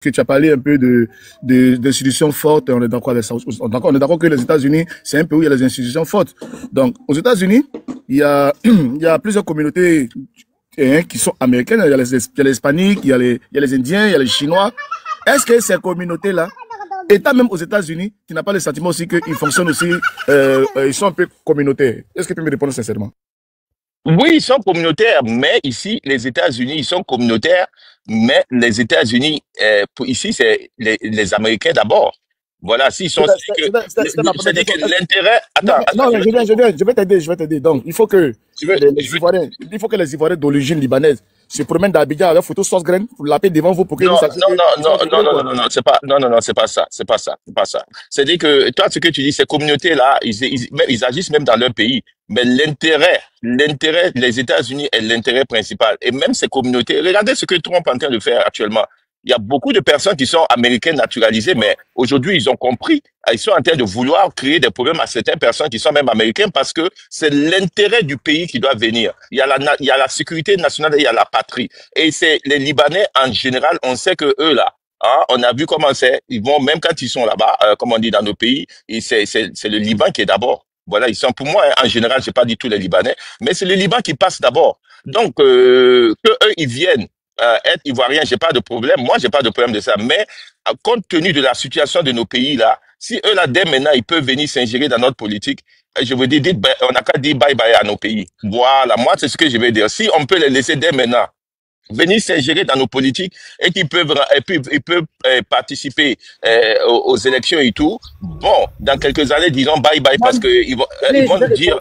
que tu as parlé un peu d'institutions fortes, on est d'accord avec ça. On est d'accord que les États-Unis, c'est un pays où il y a des institutions fortes. Donc, aux États-Unis, il y a plusieurs communautés qui sont américaines. Il y a les Hispaniques, il y a les Indiens, il y a les Chinois. Est-ce que ces communautés-là, étant même aux États-Unis, tu n'as pas le sentiment aussi qu'ils fonctionnent aussi, ils sont un peu communautaires? Est-ce que tu peux me répondre sincèrement? Oui, ils sont communautaires, mais ici, les États-Unis, ils sont communautaires, mais les États-Unis, ici, c'est les Américains d'abord. Voilà, s'ils sont, c'est-à-dire que l'intérêt, non, je vais t'aider. Donc, il faut que il faut que les Ivoiriens d'origine libanaise se promènent d'Abidjan avec photo sauce graine pour l'appeler devant vous pour que non, vous sachiez c'est pas, non, c'est pas ça, c'est pas ça, c'est pas ça. C'est-à-dire que toi, ce que tu dis, ces communautés-là, ils agissent même dans leur pays. Mais l'intérêt des États-Unis est l'intérêt principal. Et même ces communautés, regardez ce que Trump est en train de faire actuellement. Il y a beaucoup de personnes qui sont américaines naturalisées, mais aujourd'hui, ils ont compris. Ils sont en train de vouloir créer des problèmes à certaines personnes qui sont même américaines parce que c'est l'intérêt du pays qui doit venir. Il y a la sécurité nationale et il y a la patrie. Et c'est les Libanais, en général, on sait que eux, là, hein, on a vu comment c'est. Ils vont, même quand ils sont là-bas, comme on dit dans nos pays, c'est le Liban qui est d'abord. Voilà, ils sont, pour moi, en général, j'ai pas dit tous les Libanais, mais c'est le Liban qui passe d'abord. Donc, que eux, ils viennent, être ivoiriens, j'ai pas de problème. Moi, j'ai pas de problème de ça. Mais, compte tenu de la situation de nos pays, là, si eux, là, dès maintenant, ils peuvent venir s'ingérer dans notre politique, je veux dire, on n'a qu'à dire bye bye à nos pays. Voilà, moi, c'est ce que je vais dire. Si on peut les laisser dès maintenant venir s'ingérer dans nos politiques et qu'ils peuvent participer aux élections et tout. Bon, dans quelques années, disons bye bye parce que ils vont dire.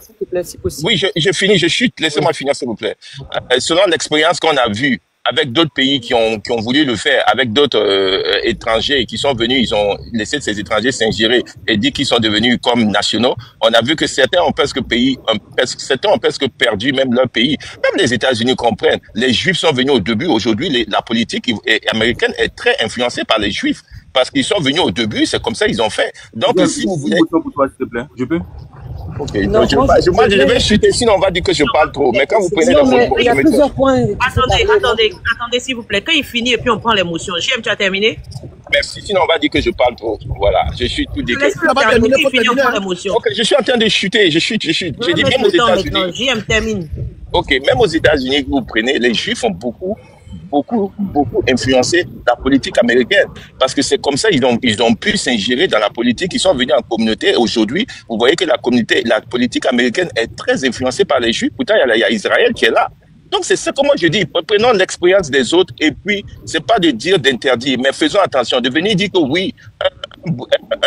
Oui, je finis, je chute. Laissez-moi finir s'il vous plaît. Selon l'expérience qu'on a vue avec d'autres pays qui ont voulu le faire, avec d'autres étrangers qui sont venus, ils ont laissé ces étrangers s'ingérer et dit qu'ils sont devenus comme nationaux. On a vu que certains ont presque perdu même leur pays. Même les États-Unis comprennent. Les Juifs sont venus au début. Aujourd'hui, la politique américaine est très influencée par les Juifs parce qu'ils sont venus au début. C'est comme ça ils ont fait. Donc, si vous voulez, pour toi, s'il te plaît, je peux. Ok, non, je vais chuter, sinon on va dire que je parle trop. Mais quand vous prenez le mot, il y a plusieurs points. Attendez, s'il vous plaît. Quand il finit et puis on prend l'émotion. JM, tu as terminé? Merci, sinon on va dire que je parle trop. Voilà, je suis tout décalé. Ok, je suis en train de chuter, je chute. J'ai dit même aux États-Unis. JM termine. Ok, même aux États-Unis, vous prenez, les Juifs ont beaucoup influencé la politique américaine. Parce que c'est comme ça, ils ont pu s'ingérer dans la politique, ils sont venus en communauté. Aujourd'hui, vous voyez que la politique américaine est très influencée par les Juifs. Pourtant, il y a Israël qui est là. Donc, c'est ça, comment je dis, prenons l'expérience des autres et puis, c'est pas de dire d'interdire, mais faisons attention, de venir dire que oui,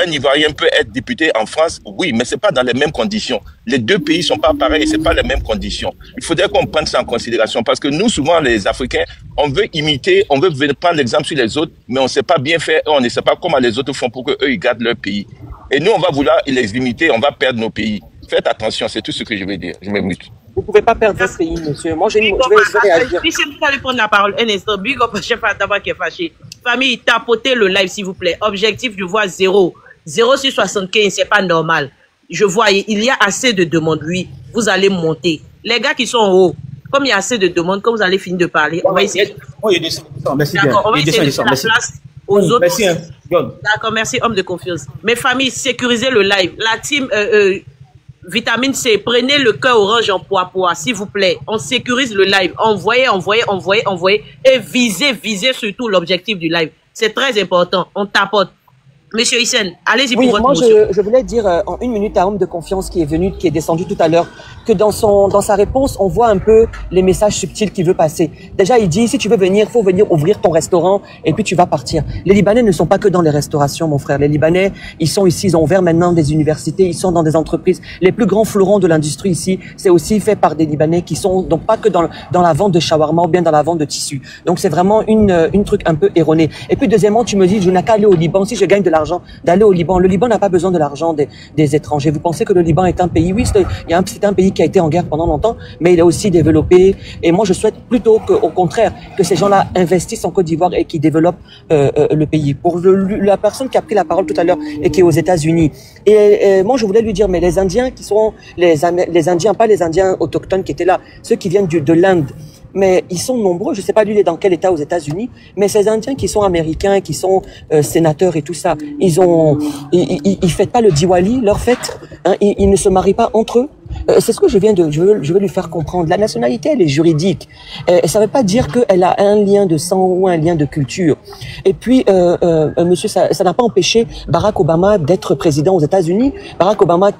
un Ivoirien peut être député en France, oui, mais c'est pas dans les mêmes conditions. Les deux pays sont pas pareils, c'est pas les mêmes conditions. Il faudrait qu'on prenne ça en considération parce que nous, souvent, les Africains, on veut imiter, on veut prendre l'exemple sur les autres, mais on sait pas bien faire, on ne sait pas comment les autres font pour que eux ils gardent leur pays. Et nous, on va vouloir les imiter, on va perdre nos pays. Faites attention, c'est tout ce que je vais dire. Je m'émute. Vous ne pouvez pas perdre votre pays, monsieur. Moi, je vais réagir. Si vous allez prendre la parole un instant, Big Up, chef d'abord qui est fâché. Famille, tapotez le live, s'il vous plaît. Objectif, je vois 0. 0 sur 75, c'est pas normal. Je vois, il y a assez de demandes. Oui, vous allez monter. Les gars qui sont en haut, comme il y a assez de demandes, quand vous allez finir de parler, on va essayer. Merci. D'accord, on va essayer de faire la place aux autres. Merci. D'accord, merci, homme de confiance. Mes familles, sécurisez le live. La team Vitamine C, prenez le cœur orange en poids, s'il vous plaît. On sécurise le live. Envoyez. Et visez surtout l'objectif du live. C'est très important. On tapote. Monsieur Hissène, allez-y pour votre motion. Je voulais dire en une minute à homme de confiance qui est descendu tout à l'heure, que dans sa réponse, on voit un peu les messages subtils qu'il veut passer. Déjà, il dit, si tu veux venir, faut venir ouvrir ton restaurant et puis tu vas partir. Les Libanais ne sont pas que dans les restaurations, mon frère. Les Libanais, ils sont ici, ils ont ouvert maintenant des universités, ils sont dans des entreprises. Les plus grands fleurons de l'industrie ici, c'est aussi fait par des Libanais qui sont donc pas que dans la vente de shawarma ou bien dans la vente de tissus. Donc c'est vraiment une truc un peu erroné. Et puis deuxièmement, tu me dis, je n'ai qu'à aller au Liban. Si je gagne de l'argent, d'aller au Liban. Le Liban n'a pas besoin de l'argent des étrangers. Vous pensez que le Liban est un pays? Oui, c'est un pays qui a été en guerre pendant longtemps, mais il est aussi développé. Et moi, je souhaite plutôt qu'au contraire, que ces gens-là investissent en Côte d'Ivoire et qui développent le pays. Pour la personne qui a pris la parole tout à l'heure et qui est aux États-Unis. Et moi, je voulais lui dire, mais les Indiens qui sont les Indiens, pas les Indiens autochtones qui étaient là, ceux qui viennent de l'Inde, mais ils sont nombreux. Je sais pas lui, il est dans quel état aux États-Unis, mais ces Indiens qui sont américains, qui sont sénateurs et tout ça, ils fêtent pas le Diwali, leur fête, hein, ils ne se marient pas entre eux. C'est ce que je veux lui faire comprendre. La nationalité, elle est juridique. Ça ne veut pas dire qu'elle a un lien de sang ou un lien de culture. Et puis, monsieur, ça n'a pas empêché Barack Obama d'être président aux États-Unis. Barack Obama,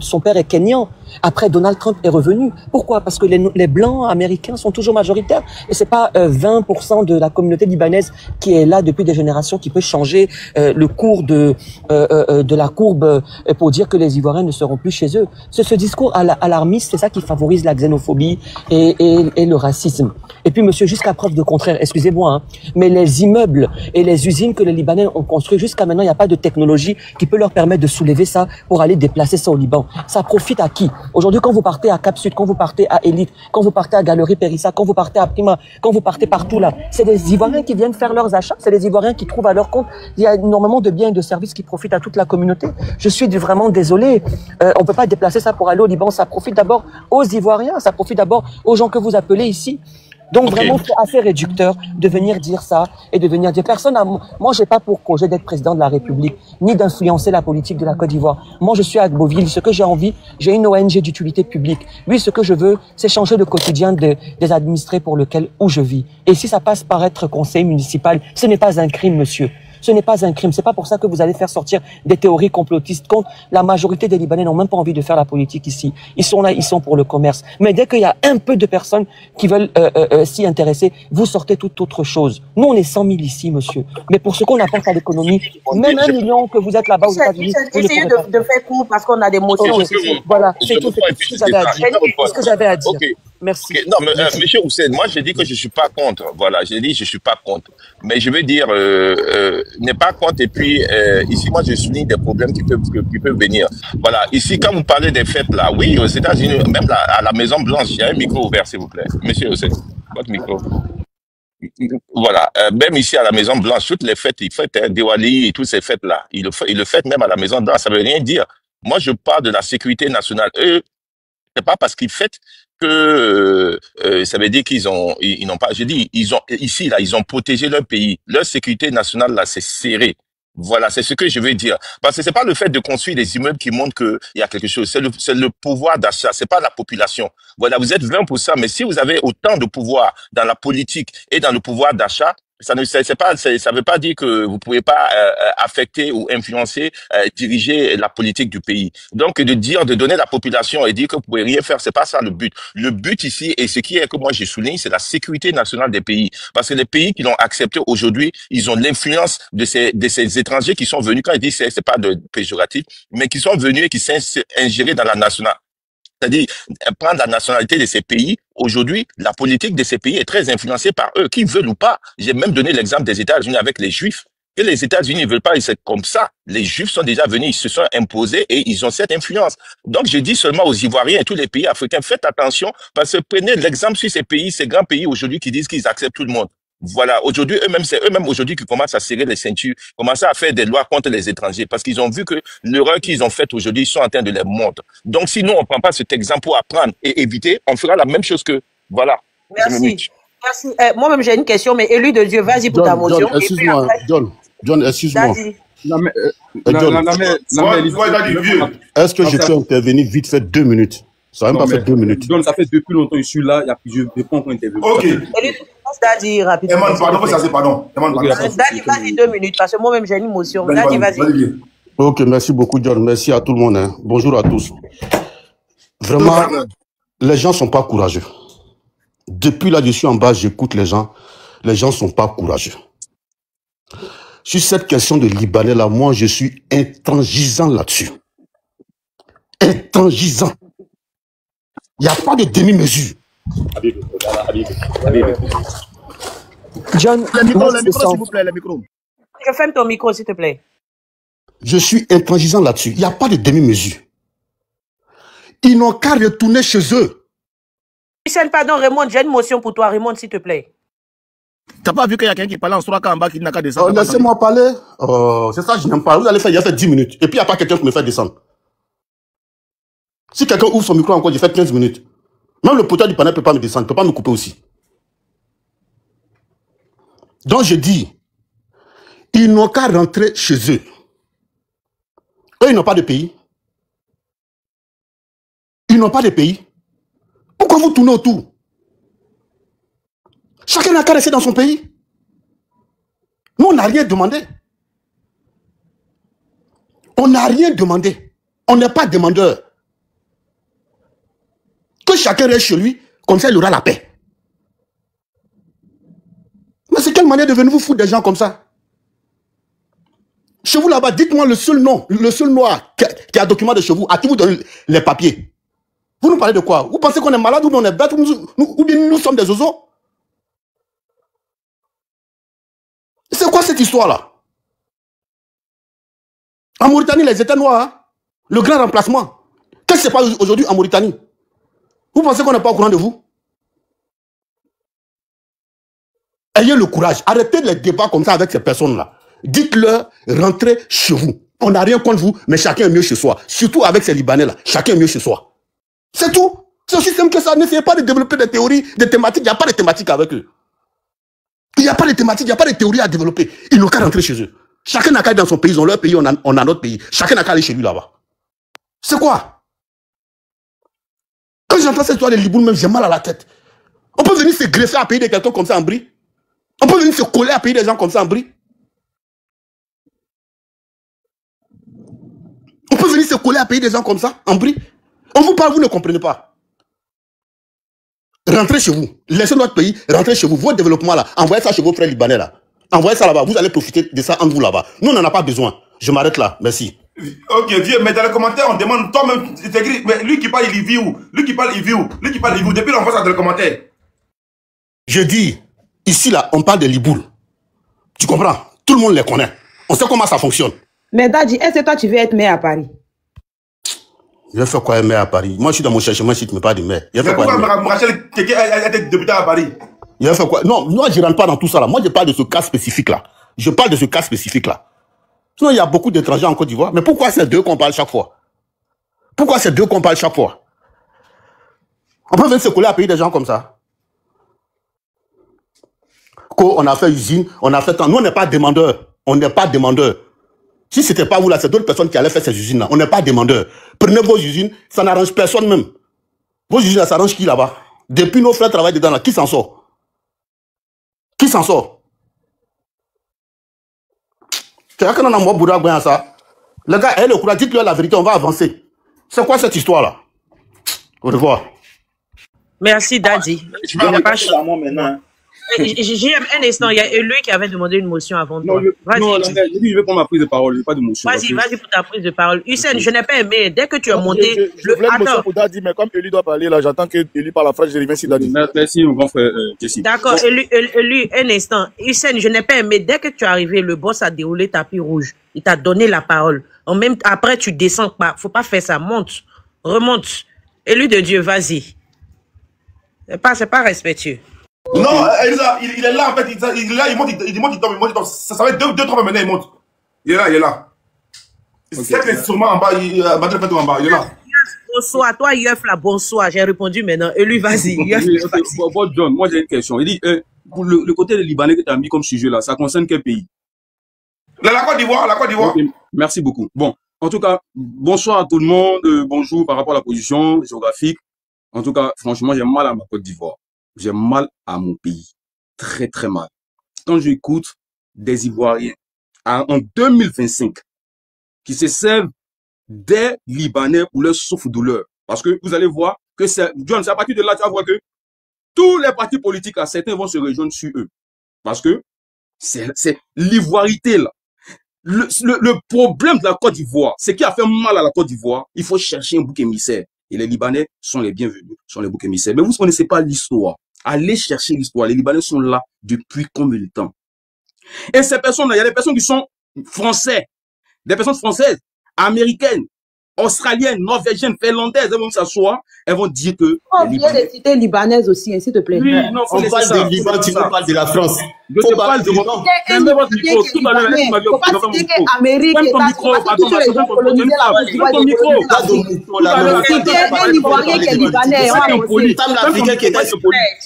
son père est kenyan. Après, Donald Trump est revenu. Pourquoi? Parce que les Blancs américains sont toujours majoritaires. Et c'est pas 20% de la communauté libanaise qui est là depuis des générations qui peut changer le cours de la courbe pour dire que les Ivoiriens ne seront plus chez eux. Ce discours alarmiste, c'est ça qui favorise la xénophobie et le racisme. Et puis, monsieur, jusqu'à preuve de contraire, excusez-moi, hein, mais les immeubles et les usines que les Libanais ont construits jusqu'à maintenant, il n'y a pas de technologie qui peut leur permettre de soulever ça pour aller déplacer ça au Liban. Ça profite à qui? Aujourd'hui, quand vous partez à Cap Sud, quand vous partez à Élite, quand vous partez à Galerie Périssa, quand vous partez à Prima, quand vous partez partout là, c'est des Ivoiriens qui viennent faire leurs achats, c'est des Ivoiriens qui trouvent à leur compte. Il y a énormément de biens et de services qui profitent à toute la communauté. Je suis vraiment désolé. On peut pas déplacer ça pour aller au Liban. Ça profite d'abord aux Ivoiriens, ça profite d'abord aux gens que vous appelez ici. Donc vraiment, c'est assez réducteur de venir dire ça et de venir dire moi, j'ai pas pour projet d'être président de la République, ni d'influencer la politique de la Côte d'Ivoire. Moi, je suis à Agboville. Ce que j'ai envie, j'ai une ONG d'utilité publique. Lui, ce que je veux, c'est changer le quotidien des administrés où je vis. Et si ça passe par être conseiller municipal, ce n'est pas un crime, monsieur. Ce n'est pas un crime. C'est pas pour ça que vous allez faire sortir des théories complotistes contre la majorité des Libanais n'ont même pas envie de faire la politique ici. Ils sont là, ils sont pour le commerce. Mais dès qu'il y a un peu de personnes qui veulent s'y intéresser, vous sortez toute autre chose. Nous, on est 100 000 ici, monsieur. Mais pour ce qu'on apporte à l'économie, même 1 million que vous êtes là-bas aux États-Unis, essayez de faire court parce qu'on a des motions. Voilà, c'est tout ce que j'avais à dire. Ce que j'avais à dire. Merci. Okay. Non, mais monsieur Hussein, moi j'ai dit que je suis pas contre. Voilà, j'ai dit je suis pas contre. Mais je veux dire, n'est pas contre. Et puis ici, moi je souligne des problèmes qui peuvent venir. Voilà, ici quand vous parlez des fêtes là, oui, aux États-Unis, même là, à la Maison Blanche, il y a un micro ouvert, s'il vous plaît, monsieur Hussein, votre micro. Voilà, même ici à la Maison Blanche, toutes les fêtes, ils fêtent Diwali et toutes ces fêtes là, ils le fêtent même à la Maison Blanche. Ça veut rien dire. Moi, je parle de la sécurité nationale. Eux, c'est pas parce qu'ils fêtent que ça veut dire ils n'ont pas. Je dis ils ont protégé leur pays, leur sécurité nationale là, c'est serré. Voilà, c'est ce que je veux dire. Parce que c'est pas le fait de construire des immeubles qui montrent que il y a quelque chose. C'est le pouvoir d'achat. C'est pas la population. Voilà, vous êtes 20%, mais si vous avez autant de pouvoir dans la politique et dans le pouvoir d'achat, ça veut pas dire que vous pouvez pas affecter ou influencer, diriger la politique du pays. Donc de donner la population et dire que vous pouvez rien faire, c'est pas ça le but. Le but ici et ce qui est que moi j'ai souligné, c'est la sécurité nationale des pays. Parce que les pays qui l'ont accepté aujourd'hui, ils ont l'influence de ces étrangers qui sont venus. Quand ils disent c'est pas de péjoratif, mais qui sont venus et qui s'est ingérés dans la nationale. C'est-à-dire, prendre la nationalité de ces pays, aujourd'hui, la politique de ces pays est très influencée par eux, qu'ils veulent ou pas. J'ai même donné l'exemple des États-Unis avec les Juifs. Que les États-Unis ne veulent pas, c'est comme ça. Les Juifs sont déjà venus, ils se sont imposés et ils ont cette influence. Donc, je dis seulement aux Ivoiriens et tous les pays africains, faites attention, parce que prenez l'exemple sur ces pays, ces grands pays aujourd'hui qui disent qu'ils acceptent tout le monde. Voilà, aujourd'hui, c'est eux-mêmes aujourd'hui qui commencent à serrer les ceintures, commencent à faire des lois contre les étrangers, parce qu'ils ont vu que l'erreur qu'ils ont faite aujourd'hui, ils sont en train de les montrer. Donc, si nous, on prend pas cet exemple pour apprendre et éviter, on fera la même chose que, voilà. Merci. Merci. Moi-même, j'ai une question, mais élu de Dieu, vas-y pour ta motion. John, excuse-moi, John, excuse-moi. Est-ce que je peux intervenir vite fait 2 minutes? Ça n'a même pas fait 2 minutes. John, ça fait depuis longtemps que je suis là, je ne peux pas encore intervenir. Ok. Dadi, rapidement. Pardon. Dadi, vas-y 2 minutes, parce que moi-même, j'ai une motion. Dadi, vas-y. Ok, merci beaucoup, John. Merci à tout le monde. Hein. Bonjour à tous. Vraiment, les gens ne sont pas courageux. Depuis là, je suis en bas, j'écoute les gens. Les gens ne sont pas courageux. Sur cette question de Libanais, là, moi, je suis intransigeant là-dessus. Intransigeant. Il n'y a pas de demi-mesure. John, le micro, s'il vous plaît, le micro. Je ferme ton micro, s'il te plaît. Je suis intransigeant là-dessus. Il n'y a pas de demi-mesure. Ils n'ont qu'à retourner chez eux. Michel, pardon, Raymond, j'ai une motion pour toi. Raymond, s'il te plaît. T'as pas vu qu'il y a quelqu'un qui parle en Souraka en bas qui n'a qu'à descendre? Laissez-moi parler. C'est ça, je n'aime pas. Vous allez faire, il y a fait 10 minutes. Et puis, il n'y a pas quelqu'un qui me fait descendre. Si quelqu'un ouvre son micro encore, j'ai fait 15 minutes. Même le poteau du panel ne peut pas me descendre, ne peut pas me couper aussi. Donc je dis, ils n'ont qu'à rentrer chez eux. Eux, ils n'ont pas de pays. Ils n'ont pas de pays. Pourquoi vous tournez autour? Chacun n'a qu'à rester dans son pays. Nous, on n'a rien demandé. On n'a rien demandé. On n'est pas demandeur. Que chacun reste chez lui, comme ça il aura la paix. Mais c'est quelle manière de venir vous foutre des gens comme ça? Chez vous là-bas, dites-moi le seul nom, le seul noir qui a document de chez vous, à qui vous donnez les papiers. Vous nous parlez de quoi? Vous pensez qu'on est malade ou on est bête ou bien nous sommes des oiseaux? C'est quoi cette histoire-là? En Mauritanie, les États noirs, hein? Le grand remplacement. Qu'est-ce qui se passe aujourd'hui en Mauritanie? Vous pensez qu'on n'est pas au courant de vous? Ayez le courage. Arrêtez les débats comme ça avec ces personnes-là. Dites-leur, rentrez chez vous. On n'a rien contre vous, mais chacun est mieux chez soi. Surtout avec ces Libanais-là. Chacun est mieux chez soi. C'est tout. C'est aussi simple que ça. N'essayez pas de développer des théories, des thématiques. Il n'y a pas de thématiques avec eux. Il n'y a pas de thématiques, il n'y a pas de théories à développer. Ils n'ont qu'à rentrer chez eux. Chacun n'a qu'à aller dans son pays. Ils ont leur pays, on a notre pays. Chacun n'a qu'à aller chez lui là-bas. C'est quoi? Quand j'entends cette histoire de Liboul, même j'ai mal à la tête. On peut venir se greffer à payer de quelqu'un comme ça en brie. On peut venir se coller à payer des gens comme ça en brie. On peut venir se coller à payer des gens comme ça en brie. On vous parle, vous ne comprenez pas. Rentrez chez vous. Laissez notre pays, rentrez chez vous. Votre développement là, envoyez ça chez vos frères libanais là. Envoyez ça là-bas. Vous allez profiter de ça entre vous là-bas. Nous, on n'en a pas besoin. Je m'arrête là. Merci. Ok, vieux, mais dans les commentaires, on demande toi-même, c'est écrit, mais lui qui parle, il vit où? Lui qui parle, il vit où? Lui qui parle, il vit où? Depuis l'enfance, dans les commentaires. Je dis, ici là, on parle de Liboul. Tu comprends? Tout le monde les connaît. On sait comment ça fonctionne. Mais Dadji, est-ce que toi, tu veux être maire à Paris? Je vais faire quoi, maire à Paris? Moi, je suis dans mon cherchement, je ne me pas de maire. Mais pourquoi Rachel, quelqu'un a été député à Paris? Il va faire quoi? Non, moi, je ne rentre pas dans tout ça là. Moi, je parle de ce cas spécifique là. Je parle de ce cas spécifique là. Sinon, il y a beaucoup d'étrangers en Côte d'Ivoire. Mais pourquoi c'est deux qu'on parle chaque fois? Pourquoi c'est deux qu'on parle chaque fois? On peut venir se coller à payer des gens comme ça. On a fait usine, on a fait tant. Nous, on n'est pas demandeurs. On n'est pas demandeurs. Si ce n'était pas vous là, c'est d'autres personnes qui allaient faire ces usines là. On n'est pas demandeurs. Prenez vos usines, ça n'arrange personne même. Vos usines là, ça arrange qui là-bas? Depuis nos frères travaillent dedans là, qui s'en sort? Qui s'en sort? C'est là qu'on a un bourra à ça. Les gars, le courage, dites-leur la vérité, on va avancer. C'est quoi cette histoire-là? Au revoir. Merci, Dadji. Je vais arrêter là, moi, maintenant. J'ai un instant, il y a lui qui avait demandé une motion avant toi. Non, je vais prendre ma prise de parole, je n'ai pas de motion. Vas-y pour ta prise de parole. Hussein, je n'ai pas aimé. Dès que tu as monté... Je voulais une motion pour Dadji, mais comme Eli doit parler, là, j'attends que Eli parle la phrase, je reviens sur Dadji. Merci, mon grand frère Jesse. D'accord, Eli, un instant. Hussein, je n'ai pas aimé. Dès que tu es arrivé, le boss a déroulé tapis rouge. Il t'a donné la parole. Après, tu descends pas. Faut pas faire ça. Monte. Remonte. Élu de Dieu, vas-y. C'est pas respectueux. Non, il est là en fait, il est là, il monte, il tombe. Ça va être deux, trois maintenant, il monte. Il est là. C'est que sûrement en bas, il est là. Bonsoir, toi, Yeuf, là, bonsoir. J'ai répondu maintenant. Et lui, vas-y. John, moi j'ai une question. Il dit, pour le côté des Libanais que tu as mis comme sujet là, ça concerne quel pays? La Côte d'Ivoire. Okay, merci beaucoup. Bon, en tout cas, bonsoir à tout le monde. Bonjour par rapport à la position géographique. En tout cas, franchement, j'ai mal à ma Côte d'Ivoire. J'ai mal à mon pays. Très, très mal. Quand j'écoute des Ivoiriens en 2025 qui se servent des Libanais pour leur souffre-douleur. Parce que vous allez voir que c'est, John, c'est à partir de là, tu vas voir que tous les partis politiques, là, certains vont se rejoindre sur eux. Parce que c'est l'ivoirité, là. Le problème de la Côte d'Ivoire, c'est qui a fait mal à la Côte d'Ivoire, il faut chercher un bouc émissaire. Et les Libanais sont les bienvenus, sont les boucs émissaires. Mais vous ne connaissez pas l'histoire. Allez chercher l'histoire. Les Libanais sont là depuis combien de temps? Et ces personnes-là, il y a des personnes qui sont français, des personnes françaises, américaines, australiennes, norvégiennes, finlandaises, elles vont s'asseoir, elles vont dire que... Oh, il y a des cités libanaises aussi, s'il te plaît. Oui, non, On parle de Liban, tu nous parles de la France. Je te parle de votre... Fermez votre micro. Tout à l'heure, tu m'as dit, faut pas citer qu'Amérique ferme et ton micro. Attends, ferme ton micro. un Ivoirien qui est libanais. l'Africain qui est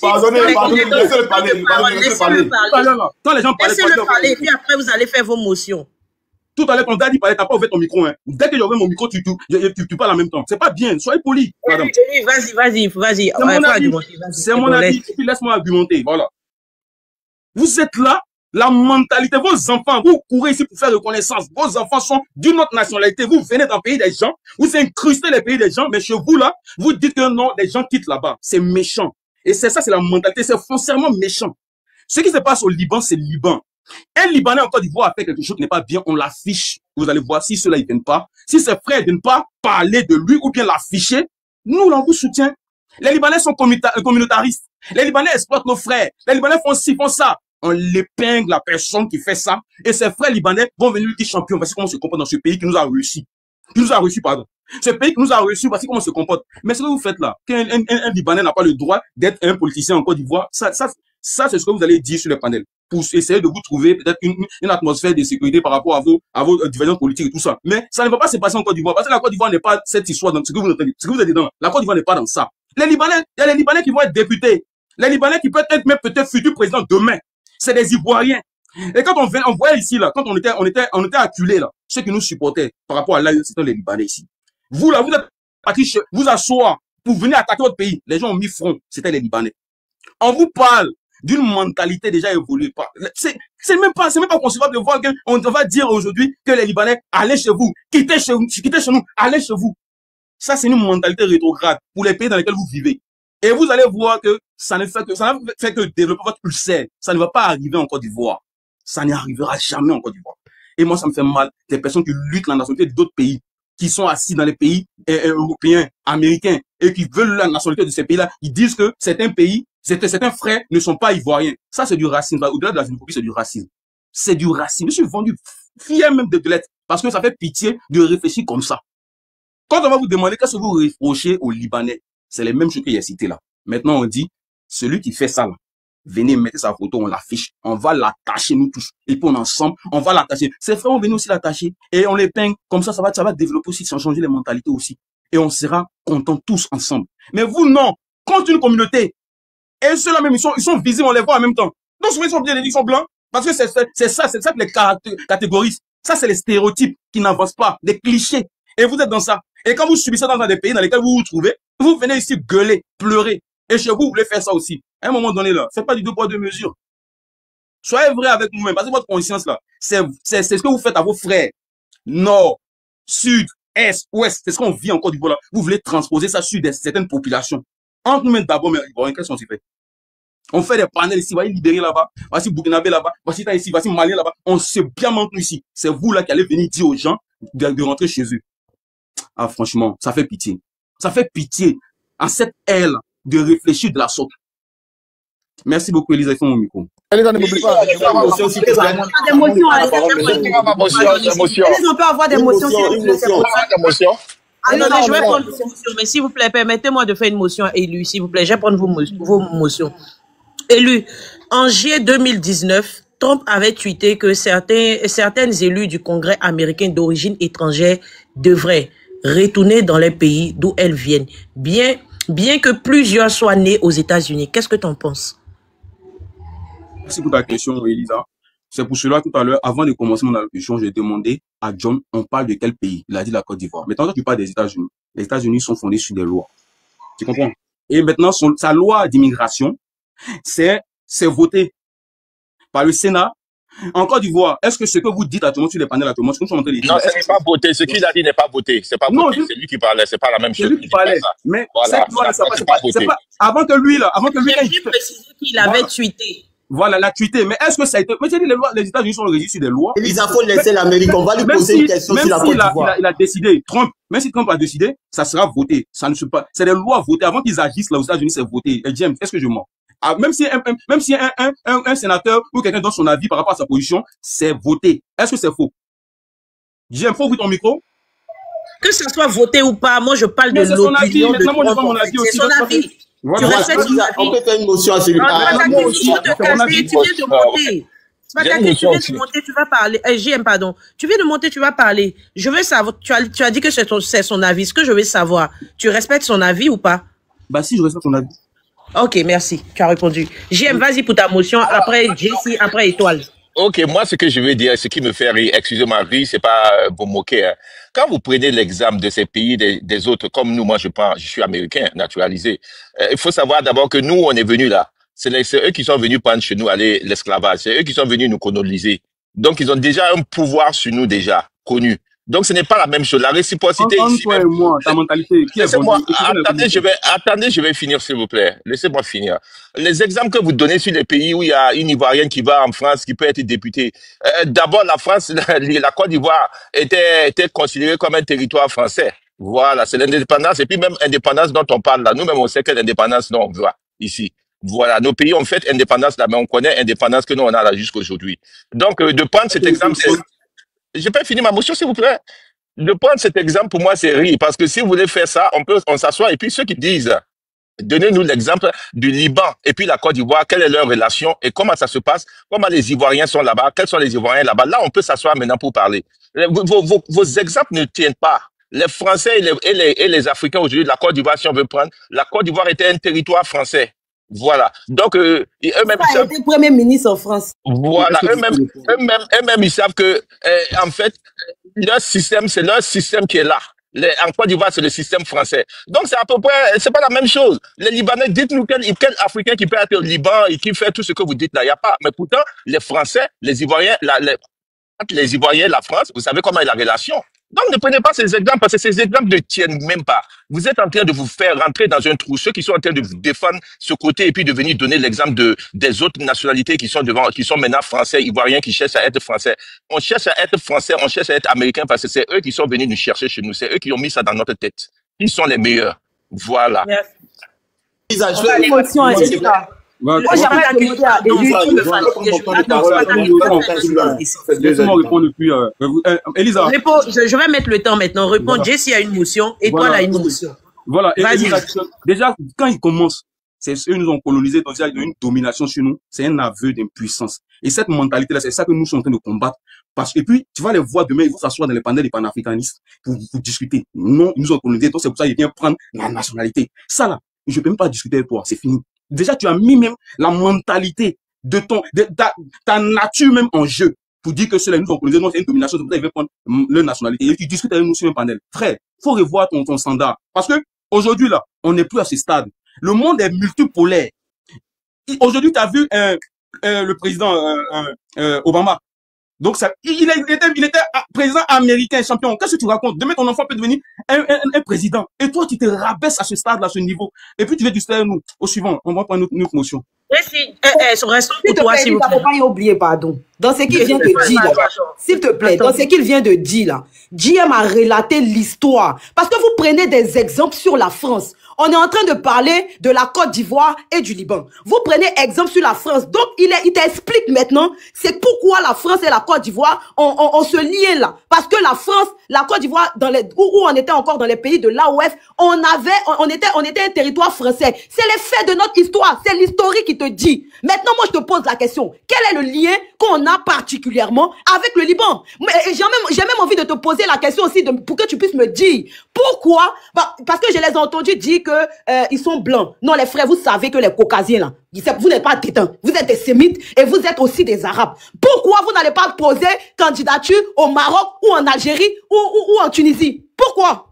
Pardonnez, laissez-le parler. Quand les gens parlaient, laissez-le parler, et puis après, vous allez faire vos motions. tout à l'heure, quand Daddy parlait, t'as pas ouvert ton micro, hein. Dès que j'ouvre mon micro, tu parles en même temps. C'est pas bien. Soyez poli, madame. Vas-y. C'est mon avis. Et puis laisse-moi argumenter. Voilà. Vous êtes là, la mentalité, vos enfants, vous courez ici pour faire reconnaissance. Vos enfants sont d'une autre nationalité. Vous venez dans le pays des gens, vous incrustez les pays des gens, mais chez vous là, vous dites que non, les gens quittent là-bas. C'est méchant. Et c'est ça, c'est la mentalité, c'est foncièrement méchant. Ce qui se passe au Liban, c'est le Liban. Un Libanais en Côte d'Ivoire a fait quelque chose qui n'est pas bien, on l'affiche. Vous allez voir si ceux-là, ils viennent pas. Si ses frères ne viennent pas parler de lui ou bien l'afficher, nous, là, on vous soutient. Les Libanais sont communautaristes. Les Libanais exploitent nos frères. Les Libanais font ci, font ça. On l'épingle la personne qui fait ça. Et ses frères libanais vont venir lui dire champion. Voici comment on se comporte dans ce pays qui nous a réussi. Pardon. Ce pays qui nous a réussi, voici comment on se comporte. Mais ce que vous faites là, qu'un Libanais n'a pas le droit d'être un politicien en Côte d'Ivoire, ça, c'est ce que vous allez dire sur le panel. Pour essayer de vous trouver peut-être une atmosphère de sécurité par rapport à vos divergences politiques et tout ça. Mais ça ne va pas se passer en Côte d'Ivoire. Parce que la Côte d'Ivoire n'est pas cette histoire, donc ce que vous entendez, ce que vous êtes dedans. La Côte d'Ivoire n'est pas dans ça. Les Libanais, il y a les Libanais qui vont être députés. Les Libanais qui peuvent être même peut-être futurs présidents demain. C'est des Ivoiriens. Et quand on voyait ici, là, quand on était acculés, là, ceux qui nous supportaient par rapport à là, c'était les Libanais ici. Vous, là, vous êtes partis vous asseoir pour venir attaquer votre pays. Les gens ont mis front. C'était les Libanais. On vous parle d'une mentalité déjà évoluée. C'est même pas concevable de voir qu'on va dire aujourd'hui que les Libanais, allez chez vous, quittez chez nous, allez chez vous. Ça, c'est une mentalité rétrograde pour les pays dans lesquels vous vivez. Et vous allez voir que ça ne fait que développer votre ulcère. Ça ne va pas arriver en Côte d'Ivoire. Ça n'y arrivera jamais en Côte d'Ivoire. Et moi, ça me fait mal. Des personnes qui luttent la nationalité d'autres pays, qui sont assis dans les pays européens, américains, et qui veulent la nationalité de ces pays-là, ils disent que certains frères ne sont pas ivoiriens. Ça, c'est du racisme. Au-delà de la xénophobie, c'est du racisme. C'est du racisme. Je suis vendu fier même de l'être, parce que ça fait pitié de réfléchir comme ça. Quand on va vous demander qu'est-ce que vous reprochez aux Libanais, c'est les mêmes choses qu'il y a cité là. Maintenant, on dit, celui qui fait ça là, venez mettre sa photo, on l'affiche, on va l'attacher nous tous. Et puis ensemble, on va l'attacher. Ses frères vont venir aussi l'attacher. Et on les peint. Comme ça va développer aussi, ça va changer les mentalités aussi. Et on sera contents tous ensemble. Mais vous, non. Contre une communauté. Et ceux-là même, ils sont visibles, on les voit en même temps. Donc souvent, ils sont bien, ils sont blancs. Parce que c'est ça que les catégorisent. Ça, c'est les stéréotypes qui n'avancent pas, des clichés. Et vous êtes dans ça. Et quand vous subissez dans des pays dans lesquels vous vous trouvez, vous venez ici gueuler, pleurer. Et chez vous, vous voulez faire ça aussi. À un moment donné, là, c'est pas du 2 poids 2 mesures. Soyez vrai avec vous-même. Parce que votre conscience, là, c'est ce que vous faites à vos frères. Nord, sud, est, ouest. C'est ce qu'on vit en Côte d'Ivoire, là. Vous voulez transposer ça sur certaines populations. Entre nous-mêmes d'abord, mais qu'est-ce qu'on s'y fait? On fait des panels ici, voici Libéré là-bas, voici Burkinabé là-bas, voici ici, voici Mali là-bas. On se bien manque ici. C'est vous là qui allez venir dire aux gens de rentrer chez eux. Ah, franchement, ça fait pitié. Ça fait pitié à cette aile de réfléchir de la sorte. Merci beaucoup, Elisa. Il faut mon micro. Elisa, ne m'oublie pas. Ils ont pas avoir d'émotions. Ah non, je vais prendre vos motions, mais s'il vous plaît, permettez-moi de faire une motion élue, s'il vous plaît. Je vais prendre vos motions. Élu, en juillet 2019, Trump avait tweeté que certaines élus du Congrès américain d'origine étrangère devraient retourner dans les pays d'où elles viennent, bien que plusieurs soient nés aux États-Unis. Qu'est-ce que tu en penses? Merci pour ta question, Elisa. C'est pour cela, tout à l'heure, avant de commencer mon allocution, j'ai demandé à John, on parle de quel pays? Il a dit la Côte d'Ivoire. Maintenant, tu parles des États-Unis. Les États-Unis sont fondés sur des lois. Tu comprends? Et maintenant, sa loi d'immigration, c'est voté par le Sénat. En Côte d'Ivoire, est-ce que ce que vous dites actuellement sur les panels actuellement, ce que nous sommes en train de dire? Non, ce n'est pas voté. Ce qu'il a dit n'est pas voté. C'est pas voté. C'est lui qui parlait. C'est pas la même chose. C'est lui qui parlait. Mais voilà, cette loi, c'est pas avant que lui, là, J'ai précisé qu'il avait tweeté. Voilà, l'a tweeté. Mais est-ce que ça a été... Mais j'ai dit, les États-unis sont régis sur des lois. Elisa, faut laisser l'Amérique. On va lui poser une question sur la Côte d'Ivoire. Il a décidé, même si Trump a décidé, ça sera voté. Ça ne se pas. C'est des lois votées. Avant qu'ils agissent là aux États-Unis, c'est voté. Et James, est-ce que je mens? Ah, même si un sénateur ou quelqu'un donne son avis par rapport à sa position, c'est voté. Est-ce que c'est faux? James, faut ouvrir ton micro. Que ça soit voté ou pas, moi je parle de l'opinion. Maintenant, moi je parle mon avis aussi. C'est son avis. Tu respectes son avis. On peut faire une motion à celui Tu viens de monter. Tu viens de monter, tu vas parler. JM, pardon. Tu viens de monter, tu vas parler. Je veux savoir, tu as dit que c'est son avis. Ce que je veux savoir, tu respectes son avis ou pas? Bah si, je respecte son avis. Ok, merci. Tu as répondu. JM, vas-y pour ta motion. Après Jessie, après Étoile. Ok, moi, ce que je veux dire, ce qui me fait rire, excusez-moi, rire, c'est pas vous moquer. Hein. Quand vous prenez l'exemple de ces pays, des autres, comme nous, moi, je suis américain, naturalisé. Il faut savoir d'abord que nous, on est venus là. C'est eux qui sont venus prendre chez nous l'esclavage. C'est eux qui sont venus nous coloniser. Donc, ils ont déjà un pouvoir sur nous déjà, connu. Donc, ce n'est pas la même chose. La réciprocité ici. Toi et moi, ta mentalité, qui est attendez, je vais finir, s'il vous plaît. Laissez-moi finir. Les exemples que vous donnez sur les pays où il y a une Ivoirienne qui va en France, qui peut être députée. D'abord, la France, la Côte d'Ivoire était considérée comme un territoire français. Voilà, c'est l'indépendance. Et puis même indépendance dont on parle là. Nous-mêmes, on sait quelle indépendance on voit ici. Voilà, nos pays ont fait indépendance là, mais on connaît indépendance que nous, on a là jusqu'aujourd'hui. Donc, de prendre cet exemple, je peux finir ma motion, s'il vous plaît. De prendre cet exemple, pour moi, c'est rire. Parce que si vous voulez faire ça, on s'assoit. Et puis, ceux qui disent, donnez-nous l'exemple du Liban et puis la Côte d'Ivoire, quelle est leur relation et comment ça se passe, comment les Ivoiriens sont là-bas, quels sont les Ivoiriens là-bas. Là, on peut s'asseoir maintenant pour parler. Vos exemples ne tiennent pas. Les Français et les Africains aujourd'hui, la Côte d'Ivoire, si on veut prendre, la Côte d'Ivoire était un territoire français. Voilà. Donc, eux-mêmes, ils savent. Été Premier ministre en France. Voilà. Eux-mêmes, ils savent que, en fait, leur système, c'est leur système qui est là. En Côte d'Ivoire, c'est le système français. Donc, c'est à peu près, c'est pas la même chose. Les Libanais, dites-nous quel Africain qui peut être au Liban et qui fait tout ce que vous dites là. Il n'y a pas. Mais pourtant, les Français, les Ivoiriens, les Ivoiriens, la France, vous savez comment est la relation. Donc, ne prenez pas ces exemples parce que ces exemples ne tiennent même pas. Vous êtes en train de vous faire rentrer dans un trou. Ceux qui sont en train de vous défendre ce côté et puis de venir donner l'exemple des autres nationalités qui sont maintenant français, ivoiriens, qui cherchent à être français. On cherche à être français, on cherche à être américain parce que c'est eux qui sont venus nous chercher chez nous. C'est eux qui ont mis ça dans notre tête. Ils sont les meilleurs. Voilà. Moi, j'aimerais demander à laissez-moi répondre depuis. Elisa. Je vais mettre le temps maintenant. Réponds, voilà. Jessie a une motion et toi, a une motion. Voilà. Déjà, quand ils commencent, eux nous ont colonisé, donc il y a une domination sur nous. C'est un aveu d'impuissance. Et cette mentalité-là, c'est ça que nous sommes en train de combattre. Et puis, tu vas les voir demain, ils vont s'asseoir dans les panels des panafricanistes pour discuter. Non, ils nous ont colonisé, donc c'est pour ça qu'ils viennent prendre la nationalité. Ça là, je ne peux même pas discuter avec toi, c'est fini. Déjà, tu as mis même la mentalité de ta nature même en jeu pour dire que ceux-là nous ont colonisé, non, c'est une domination, c'est pour ça qu'ils veulent prendre leur nationalité. Et tu discutes avec nous sur un panel. Frère, faut revoir ton standard. Parce que aujourd'hui, là, on n'est plus à ce stade. Le monde est multipolaire. Aujourd'hui, tu as vu le président Obama. Donc, il était président américain, champion. Qu'est-ce que tu racontes? Demain, ton enfant peut devenir un président. Et toi, tu te rabaisses à ce stade-là, à ce niveau. Et puis, tu veux distraire nous. Au suivant, on va prendre une autre motion. Restons pour toi, s'il vous plaît. Il ne faut pas y oublier, pardon. Dans ce qu'il vient de dire, là, s'il te plaît, dans ce qu'il vient de dire, là, JM a relaté l'histoire. Parce que vous prenez des exemples sur la France. On est en train de parler de la Côte d'Ivoire et du Liban. Vous prenez exemple sur la France. Donc, il t'explique maintenant, c'est pourquoi la France et la Côte d'Ivoire ont ce lien là. Parce que la France, la Côte d'Ivoire, où on était encore dans les pays de l'AOF, on était un territoire français. C'est les faits de notre histoire. C'est l'historique qui te dit. Maintenant, moi, je te pose la question. Quel est le lien qu'on a particulièrement avec le Liban? J'ai même envie de te poser la question aussi pour que tu puisses me dire pourquoi. Parce que je les ai entendus dire que ils sont blancs. Non, les frères, vous savez que les caucasiens là, vous n'êtes pas tétins, vous êtes des sémites et vous êtes aussi des arabes. Pourquoi vous n'allez pas poser candidature au Maroc ou en Algérie ou en Tunisie? Pourquoi?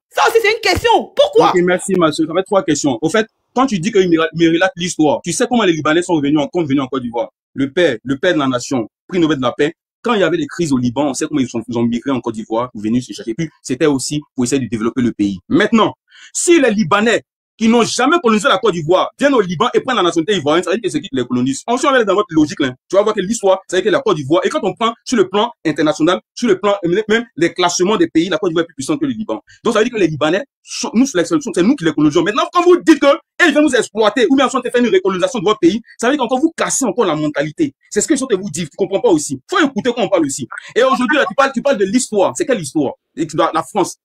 Ça aussi c'est une question. Pourquoi? Ok, merci ma soeur. Ça fait 3 questions. Au fait, quand tu dis qu'il me relate l'histoire, tu sais comment les Libanais sont venus en Côte d'Ivoire. Le père de la nation, prix Nobel de la paix. Quand il y avait des crises au Liban, on sait comment ils ont migré en Côte d'Ivoire pour venir se chercher. Puis c'était aussi pour essayer de développer le pays. Maintenant, si les Libanais qui n'ont jamais colonisé la Côte d'Ivoire viennent au Liban et prennent la nationalité ivoirienne, ça veut dire que c'est qui les colonisent. Ensuite, on va aller dans votre logique, là. Tu vas voir que l'histoire, ça veut dire que la Côte d'Ivoire, et quand on prend sur le plan international, sur le plan, même les classements des pays, la Côte d'Ivoire est plus puissante que le Liban. Donc, ça veut dire que les Libanais, c'est nous qui les colonisons. Maintenant, quand vous dites que, ils vont nous exploiter, ou bien on faire une recolonisation de votre pays, ça veut dire qu'encore vous cassez encore la mentalité. C'est ce que je suis en train de vous dire. Tu comprends pas aussi. Faut écouter quand on parle aussi. Et aujourd'hui, là, tu parles de l'histoire. C'est quelle histoire? La France.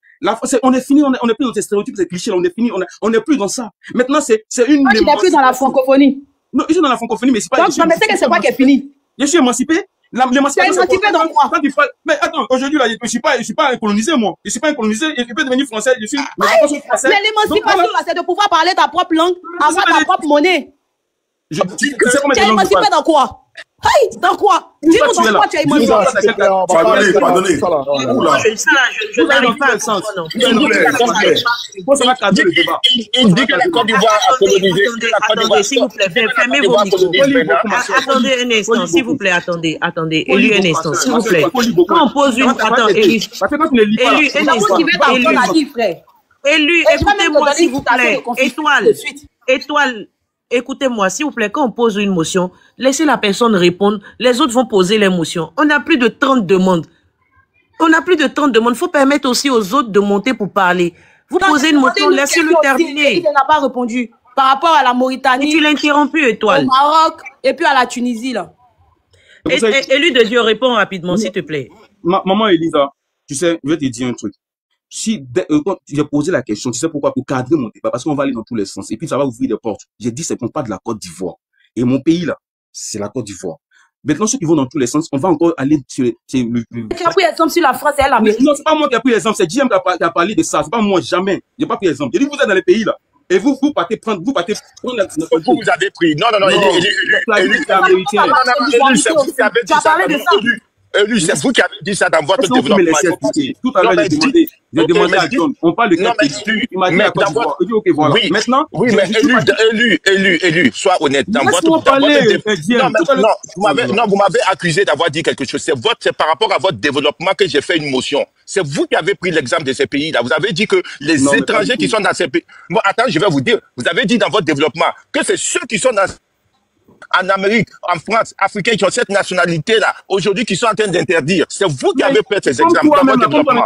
On est fini, on est plus dans ces stéréotypes, ces clichés, on est fini, on est plus dans ça. Maintenant, c'est une... Moi, tu n'es plus dans la francophonie. Non, je suis dans la francophonie, mais c'est pas... Donc, mais c'est quoi qui est fini? Je suis émancipé. L'émancipation, c'est émancipé dans quoi? Mais attends, aujourd'hui, là, je suis pas colonisé, moi. Je suis pas colonisé, et je peux devenir français, je suis... Mais l'émancipation, là, c'est de pouvoir parler ta propre langue, avoir ta propre monnaie. Tu es émancipé dans quoi? Hey, dans quoi? Dis-nous dans quoi tu es émancipé. Pardonnez. Je n'arrive pas à sens. Il dit que la Côte d'Ivoire a colonisé. Attendez, s'il vous plaît, fermez vos micros. Attendez un instant, s'il vous plaît, attendez. Élu un instant, s'il vous plaît. Quand on pose une... Attends, Élu, un instant. Élu, écoutez-moi, s'il vous plaît. Étoile. Écoutez-moi, s'il vous plaît, quand on pose une motion, laissez la personne répondre, les autres vont poser les motions. On a plus de 30 demandes. Il faut permettre aussi aux autres de monter pour parler. Vous posez une motion, laissez-le terminer. Il n'a pas répondu par rapport à la Mauritanie. Et tu l'as interrompu, Étoile. Au Maroc, et puis à la Tunisie, là. Élu de Dieu, réponds rapidement, s'il te plaît. Maman Elisa, tu sais, je vais te dire un truc. Si quand j'ai posé la question, tu sais pourquoi? Pour cadrer mon débat, parce qu'on va aller dans tous les sens. Et puis ça va ouvrir des portes. J'ai dit, c'est pas de la Côte d'Ivoire. Et mon pays, là, c'est la Côte d'Ivoire. Maintenant, ceux qui vont dans tous les sens, on va encore aller sur le... Qui a pris exemple sur la France et l'Amérique? Non, c'est pas moi qui a pris exemple, c'est JM qui a parlé de ça. C'est pas moi, jamais. J'ai pas pris exemple. J'ai dit, vous êtes dans les pays, là. Et vous partez prendre vous avez pris. Non, Élu, c'est vous qui avez dit ça dans votre développement. Tout à l'heure, j'ai demandé à John, on parle de quel pays? Il m'a dit à Côte d'Ivoire. Il dit, ok, voilà. Maintenant, oui, mais Élu, sois honnête. Dans votre non, vous m'avez accusé d'avoir dit quelque chose. C'est par rapport à votre développement que j'ai fait une motion. C'est vous qui avez pris l'exemple de ces pays-là. Vous avez dit que les étrangers qui sont dans ces pays... Bon, attends, je vais vous dire. Vous avez dit dans votre développement que c'est ceux qui sont en Amérique, en France, Africains qui ont cette nationalité-là, aujourd'hui, qui sont en train d'interdire. C'est vous qui avez fait ces exemples dans votre développement.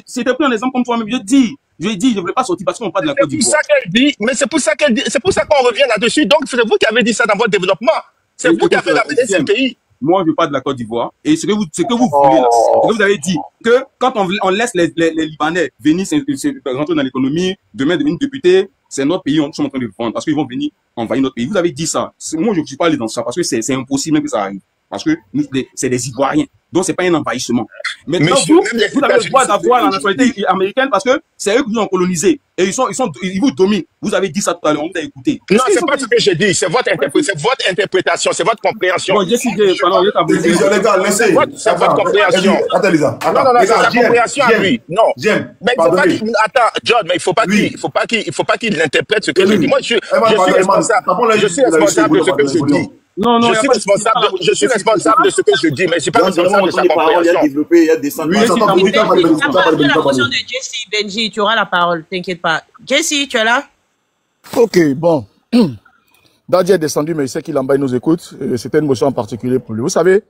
C'était plus un exemple comme toi-même. Je dis, je ne voulais pas sortir parce qu'on parle de la Côte d'Ivoire. C'est ça qu'elle dit, mais c'est pour ça qu'elle dit, c'est pour ça qu'on revient là-dessus. Donc, c'est vous qui avez dit ça dans votre développement. C'est vous qui avez ramené ce pays. Moi, je ne veux pas de la Côte d'Ivoire. Et ce que vous voulez là, ce que vous avez dit, que quand on laisse les Libanais venir rentrer dans l'économie, demain devenir député, c'est notre pays, on est en train de le vendre parce qu'ils vont venir envahir notre pays. Vous avez dit ça. Moi, je ne suis pas allé dans ça parce que c'est impossible même que ça arrive. Parce que c'est des Ivoiriens. Donc, c'est pas un envahissement. Maintenant, vous avez le droit d'avoir la nationalité américaine parce que c'est eux qui nous ont colonisé. Et ils vous dominent. Vous avez dit ça tout à l'heure, on vous a écouté. Non, c'est pas ce que j'ai dit. C'est votre interprétation, c'est votre compréhension. Bon, pardon, les gars, laissez. C'est votre compréhension. Attends, Lisa. Non, c'est sa compréhension à lui. Non. Mais il faut pas qu'il... Attends, John, mais il faut pas qu'il interprète ce que je dis. Moi, je suis responsable. Je suis responsable de ce que je dis. Non, je suis responsable de ce que je dis, mais je suis pas responsable de sa compréhension. Il y a la motion de Jessie, Benji, tu auras la parole, t'inquiète pas. Jessie, tu es là? Ok, bon. Dadji est descendu, mais il sait qu'il en bas, il nous écoute. C'était une motion en particulier pour lui. Vous savez,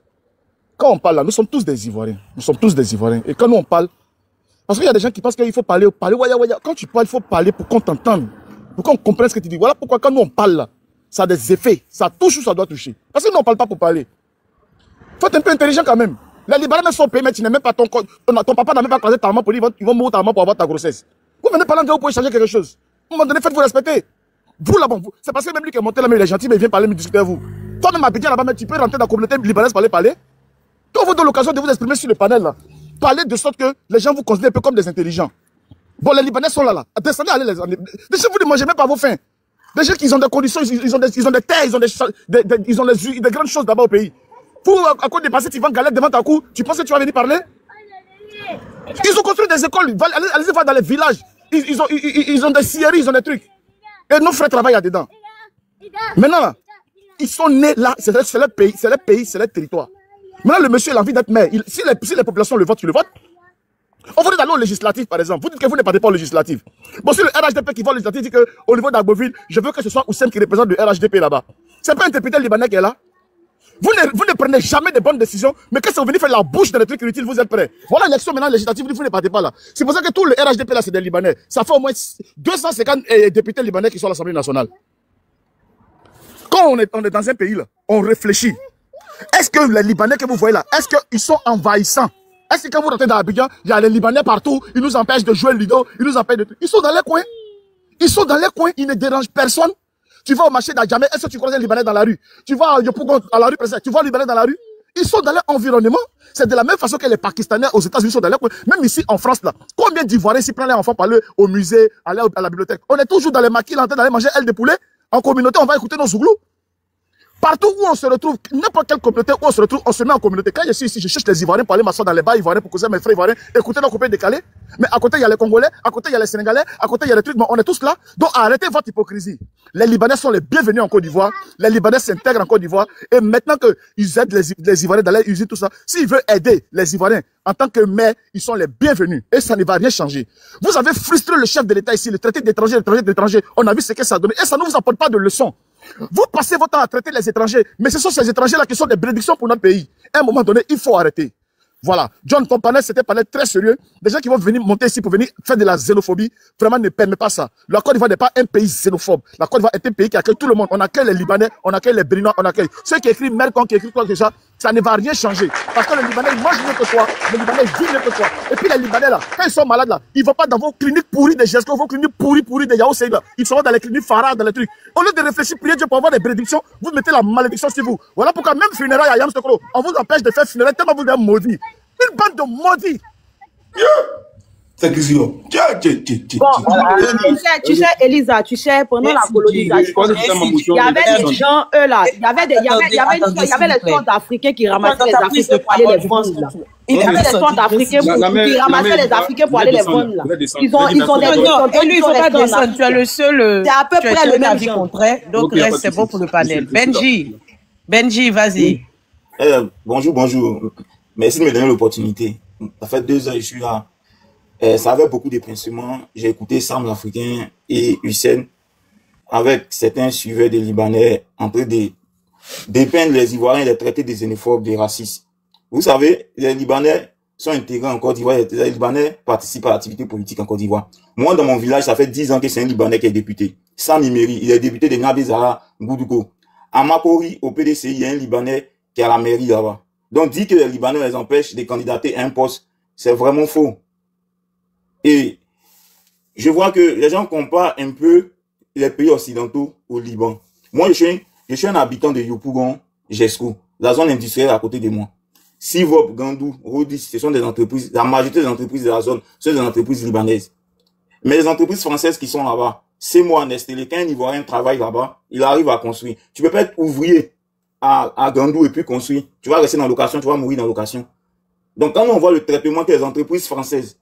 quand on parle là, nous sommes tous des Ivoiriens. Et quand nous on parle, parce qu'il y a des gens qui pensent qu'il faut parler. Quand tu parles, il faut parler pour qu'on t'entende, pour qu'on comprenne ce que tu dis. Voilà pourquoi quand nous on parle là, ça a des effets. Ça touche ou ça doit toucher. Parce que nous, on ne parle pas pour parler. Il faut être un peu intelligent quand même. Les Libanais même sont payés, mais tu n'es même pas ton papa n'a même pas croisé ta maman pour dire ils vont mourir ta maman pour avoir ta grossesse. Vous venez parler vous pouvez changer quelque chose. À un moment donné, faites-vous respecter. Vous là-bas, c'est parce que même lui qui est monté là, mais il est gentil, mais il vient parler, me discuter avec vous. Toi-même, à Abidjan là-bas, mais tu peux rentrer dans la communauté libanaise parler. Quand on vous donne l'occasion de vous exprimer sur le panel là, parler de sorte que les gens vous considèrent un peu comme des intelligents. Bon, les Libanais sont là. Descendez, allez les. Déjà, vous ne mangez même pas vos faim. Des gens qui ont des conditions, ils ont des terres, ils ont des grandes choses d'abord au pays. Vous, à cause de passer, tu vas en galère devant ta cour, tu penses que tu vas venir parler? Ils ont construit des écoles, allez-y voir dans les villages. Ils ont des scieries, ils ont des trucs. Et nos frères travaillent là-dedans. Maintenant, là, ils sont nés là, c'est leur pays, c'est leur territoire. Maintenant, le monsieur a envie d'être maire. Si les populations le votent, tu le votes. On voudrait aller au législatif, par exemple. Vous dites que vous ne partez pas au législatif. Bon, si le RHDP qui va au législatif dit qu'au niveau d'Agboville, je veux que ce soit Oussem qui représente le RHDP là-bas. C'est pas un député libanais qui est là. Vous ne prenez jamais de bonnes décisions, mais quand vous venez faire la bouche dans les trucs inutiles, vous êtes prêts. Voilà l'élection maintenant législative, vous ne partez pas là. C'est pour ça que tout le RHDP là, c'est des Libanais. Ça fait au moins 250 députés libanais qui sont à l'Assemblée nationale. Quand on est dans un pays là, on réfléchit. Est-ce que les Libanais que vous voyez là, est-ce qu'ils sont envahissants? Est-ce que quand vous rentrez dans Abidjan, il y a les Libanais partout, ils nous empêchent de jouer le Lido, ils nous empêchent de tout. Ils sont dans les coins. Ils sont dans les coins, ils ne dérangent personne. Tu vas au marché d'Adjamé, est-ce que tu croises les Libanais dans la rue? Tu vas à Yopougon, à la rue, tu vois les Libanais dans la rue? Ils sont dans leur environnement. C'est de la même façon que les Pakistanais aux États-Unis sont dans leur coin. Même ici en France, là, combien d'Ivoiriens s'y prennent les enfants pour aller au musée, aller à la bibliothèque? On est toujours dans les maquis, en train d'aller manger ailes de poulet. En communauté, on va écouter nos zouglous. Partout où on se retrouve, n'importe quelle communauté où on se retrouve, on se met en communauté. Quand je suis ici, je cherche les Ivoiriens pour aller m'asseoir dans les bars ivoiriens pour causer mes frères ivoiriens, écouter nos copains décalés. Mais à côté, il y a les Congolais, à côté, il y a les Sénégalais, à côté, il y a les trucs. Bon, on est tous là. Donc, arrêtez votre hypocrisie. Les Libanais sont les bienvenus en Côte d'Ivoire. Les Libanais s'intègrent en Côte d'Ivoire. Et maintenant qu'ils aident les Ivoiriens dans les usines, tout ça, s'ils veulent aider les Ivoiriens en tant que maires, ils sont les bienvenus. Et ça ne va rien changer. Vous avez frustré le chef de l'État ici, le traité d'étrangers. On a vu ce que ça a donné. Et ça ne vous apporte pas de leçons. Vous passez votre temps à traiter les étrangers, mais ce sont ces étrangers-là qui sont des bénédictions pour notre pays. À un moment donné, il faut arrêter. Voilà. John, ton panel, c'était un panel très sérieux. Des gens qui vont venir monter ici pour venir faire de la xénophobie, vraiment ne permet pas ça. La Côte d'Ivoire n'est pas un pays xénophobe. La Côte d'Ivoire est un pays qui accueille tout le monde. On accueille les Libanais, on accueille les Béninois, on accueille ceux qui écrivent Mercon, qui écrivent quoi que ça ne va rien changer. Parce que les Libanais, ils mangent mieux que toi, les Libanais vivent mieux que toi. Et puis les Libanais, là, quand ils sont malades, là, ils ne vont pas dans vos cliniques pourries de GESCO, vos cliniques pourries de Yao Seyda. Ils seront dans les cliniques Farah, dans les trucs. Au lieu de réfléchir, prier Dieu pour avoir des bénédictions, vous mettez la malédiction sur vous. Voilà pourquoi même funérailles à Yamstokro, on vous empêche de faire funérailles tellement vous êtes maudits. Une bande de maudits. C'est Grisio. Bon, tu sais, Elisa, tu sais, pendant la colonisation, il y avait des gens, eux là, il y avait les sortes d'Africains qui ramassaient les Africains pour aller les vendre là. Il y avait des sortes d'Africains qui ramassaient les Africains pour aller les vendre là. Ils ont des non, et lui, il ne faut pas descendre. Tu es le seul. C'est à peu près le même genre. Contraire. Donc, reste, c'est bon pour le panel. Benji, vas-y. Bonjour. Merci de me donner l'opportunité. Ça fait 2 ans que je suis là. Ça avait beaucoup de pincements. J'ai écouté Sam l'Africain et Hussein avec certains suiveurs des Libanais en train de dépeindre les Ivoiriens, les traiter des xénophobes, des racistes. Vous savez, les Libanais sont intégrés en Côte d'Ivoire. Les Libanais participent à l'activité politique en Côte d'Ivoire. Moi, dans mon village, ça fait 10 ans que c'est un Libanais qui est député. Sam Imeri, il est député de Nabezara, Goudougo. À Makori, au PDCI, il y a un Libanais qui est à la mairie là-bas. Donc, dire que les Libanais les empêchent de candidater à un poste, c'est vraiment faux. Et je vois que les gens comparent un peu les pays occidentaux au Liban. Moi, je suis un habitant de Yopougon, GESCO, la zone industrielle à côté de moi. Sivop, Gandou, Rodis, ce sont des entreprises, la majorité des entreprises de la zone, ce sont des entreprises libanaises. Mais les entreprises françaises qui sont là-bas, c'est moi, Nestlé, quand un Ivoirien travaille là-bas, il arrive à construire. Tu peux pas être ouvrier à Gandou et puis construire. Tu vas rester dans la location, tu vas mourir dans la location. Donc, quand on voit le traitement que les entreprises françaises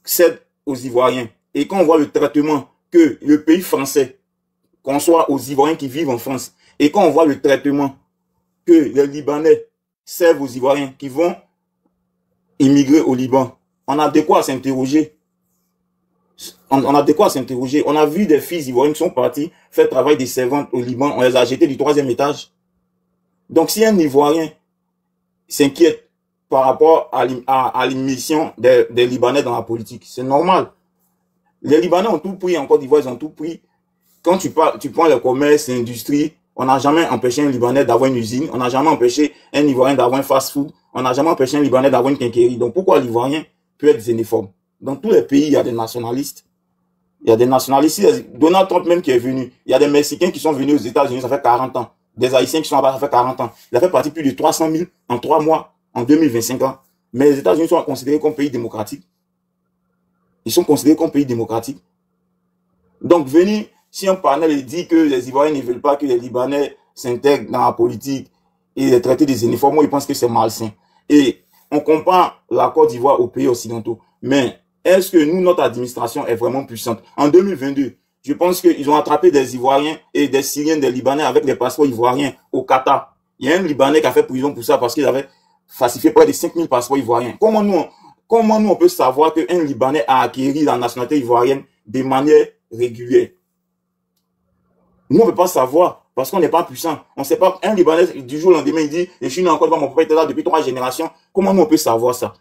cèdent aux Ivoiriens, et quand on voit le traitement que le pays français conçoit aux Ivoiriens qui vivent en France, et quand on voit le traitement que les Libanais servent aux Ivoiriens qui vont immigrer au Liban, on a de quoi s'interroger. On a de quoi s'interroger. On a vu des filles ivoiriennes qui sont parties faire travail des servantes au Liban, on les a jetées du 3e étage. Donc, si un Ivoirien s'inquiète par rapport à l'émission des Libanais dans la politique, c'est normal. Les Libanais ont tout pris en Côte d'Ivoire, ils ont tout pris. Quand tu prends le commerce, l'industrie, on n'a jamais empêché un Libanais d'avoir une usine, on n'a jamais empêché un Ivoirien d'avoir un fast-food, on n'a jamais empêché un Libanais d'avoir une quincaillerie. Donc, pourquoi l'Ivoirien peut être xénophobe? Dans tous les pays, il y a des nationalistes. Il y a des nationalistes. Donald Trump même qui est venu. Il y a des Mexicains qui sont venus aux États-Unis, ça fait 40 ans. Des Haïtiens qui sont là-bas, ça fait 40 ans. Il a fait partie plus de 300 000 en 3 mois, en 2025 ans. Mais les États-Unis sont considérés comme pays démocratique. Ils sont considérés comme pays démocratique. Donc, venir, si un panel dit que les Ivoiriens ne veulent pas que les Libanais s'intègrent dans la politique et les traités des xénophobes, moi, je pense que c'est malsain. Et on compare la Côte d'Ivoire aux pays occidentaux. Mais est-ce que nous, notre administration est vraiment puissante? En 2022, je pense qu'ils ont attrapé des Ivoiriens et des Syriens, des Libanais avec des passeports ivoiriens au Qatar. Il y a un Libanais qui a fait prison pour ça parce qu'il avait falsifié près de 5000 passeports ivoiriens. Comment nous on peut savoir qu'un Libanais a acquis la nationalité ivoirienne de manière régulière? Nous, on ne peut pas savoir parce qu'on n'est pas puissant. On ne sait pas, un Libanais, du jour au lendemain, il dit, je suis né encore, mon papa était là depuis 3 générations. Comment nous, on peut savoir ça?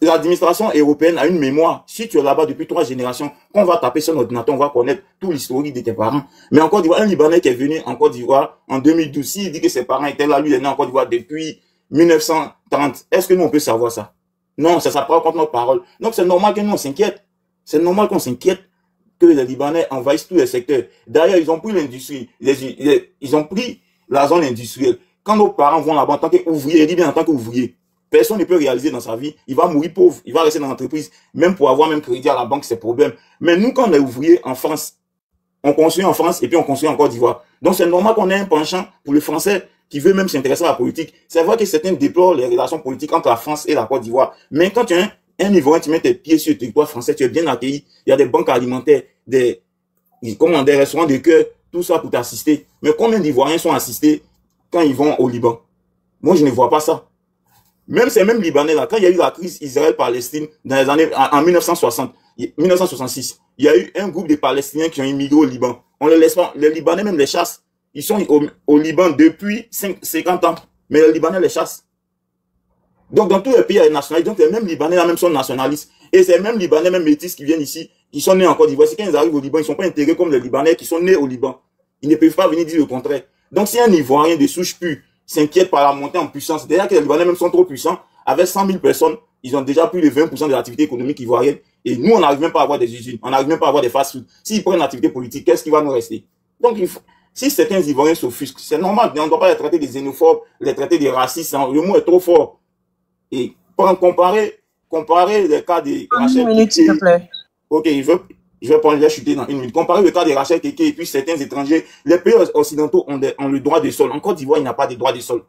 L'administration européenne a une mémoire. Si tu es là-bas depuis 3 générations, quand on va taper sur notre ordinateur, on va connaître tout l'historique de tes parents. Mais en Côte d'Ivoire, un Libanais qui est venu en Côte d'Ivoire en 2012, s'il dit que ses parents étaient là, lui, il est né en Côte d'Ivoire depuis 1930. Est-ce que nous, on peut savoir ça? Non, ça s'apprend contre notre parole. Donc, c'est normal que nous, on s'inquiète. C'est normal qu'on s'inquiète que les Libanais envahissent tous les secteurs. D'ailleurs, ils ont pris l'industrie. Ils ont pris la zone industrielle. Quand nos parents vont là-bas en tant qu'ouvriers, ils disent bien en tant qu'ouvriers, personne ne peut réaliser dans sa vie. Il va mourir pauvre. Il va rester dans l'entreprise. Même pour avoir même crédit à la banque, c'est problème. Mais nous, quand on est ouvriers en France, on construit en France et puis on construit en Côte d'Ivoire. Donc, c'est normal qu'on ait un penchant pour le Français qui veut même s'intéresser à la politique. C'est vrai que certains déplorent les relations politiques entre la France et la Côte d'Ivoire. Mais quand tu es un Ivoirien, tu mets tes pieds sur le territoire français, tu es bien accueilli. Il y a des banques alimentaires, des restaurants de cœur, tout ça pour t'assister. Mais combien d'Ivoiriens sont assistés quand ils vont au Liban? Moi, je ne vois pas ça. Même ces mêmes Libanais là, quand il y a eu la crise Israël-Palestine dans les années, en 1966, il y a eu un groupe de Palestiniens qui ont immigré au Liban. On ne les laisse pas, les Libanais même les chassent. Ils sont au Liban depuis 50 ans, mais les Libanais les chassent. Donc, dans tous les pays, il y a des nationalistes. Donc, les mêmes Libanais là même sont nationalistes. Et ces mêmes Libanais, même métis qui viennent ici, qui sont nés en Côte d'Ivoire, c'est quand ils arrivent au Liban, ils ne sont pas intégrés comme les Libanais qui sont nés au Liban. Ils ne peuvent pas venir dire le contraire. Donc, si un Ivoirien de souche pure s'inquiète par la montée en puissance, déjà que les Libanais même sont trop puissants, avec 100 000 personnes, ils ont déjà plus de 20% de l'activité économique ivoirienne. Et nous, on n'arrive même pas à avoir des usines, on n'arrive même pas à avoir des fast-food. S'ils prennent l'activité politique, qu'est-ce qui va nous rester? Donc, si certains Ivoiriens s'offusquent, c'est normal, on ne doit pas les traiter de xénophobes, les traiter de racistes, le mot est trop fort. Et comparer les cas de Rachel Une minute, s'il te plaît. Ok, je vais chuter dans une minute. Comparer le cas de Rachel Keke et puis certains étrangers, les pays occidentaux ont le droit de sol. En Côte d'Ivoire, il n'y a pas de droit de sol.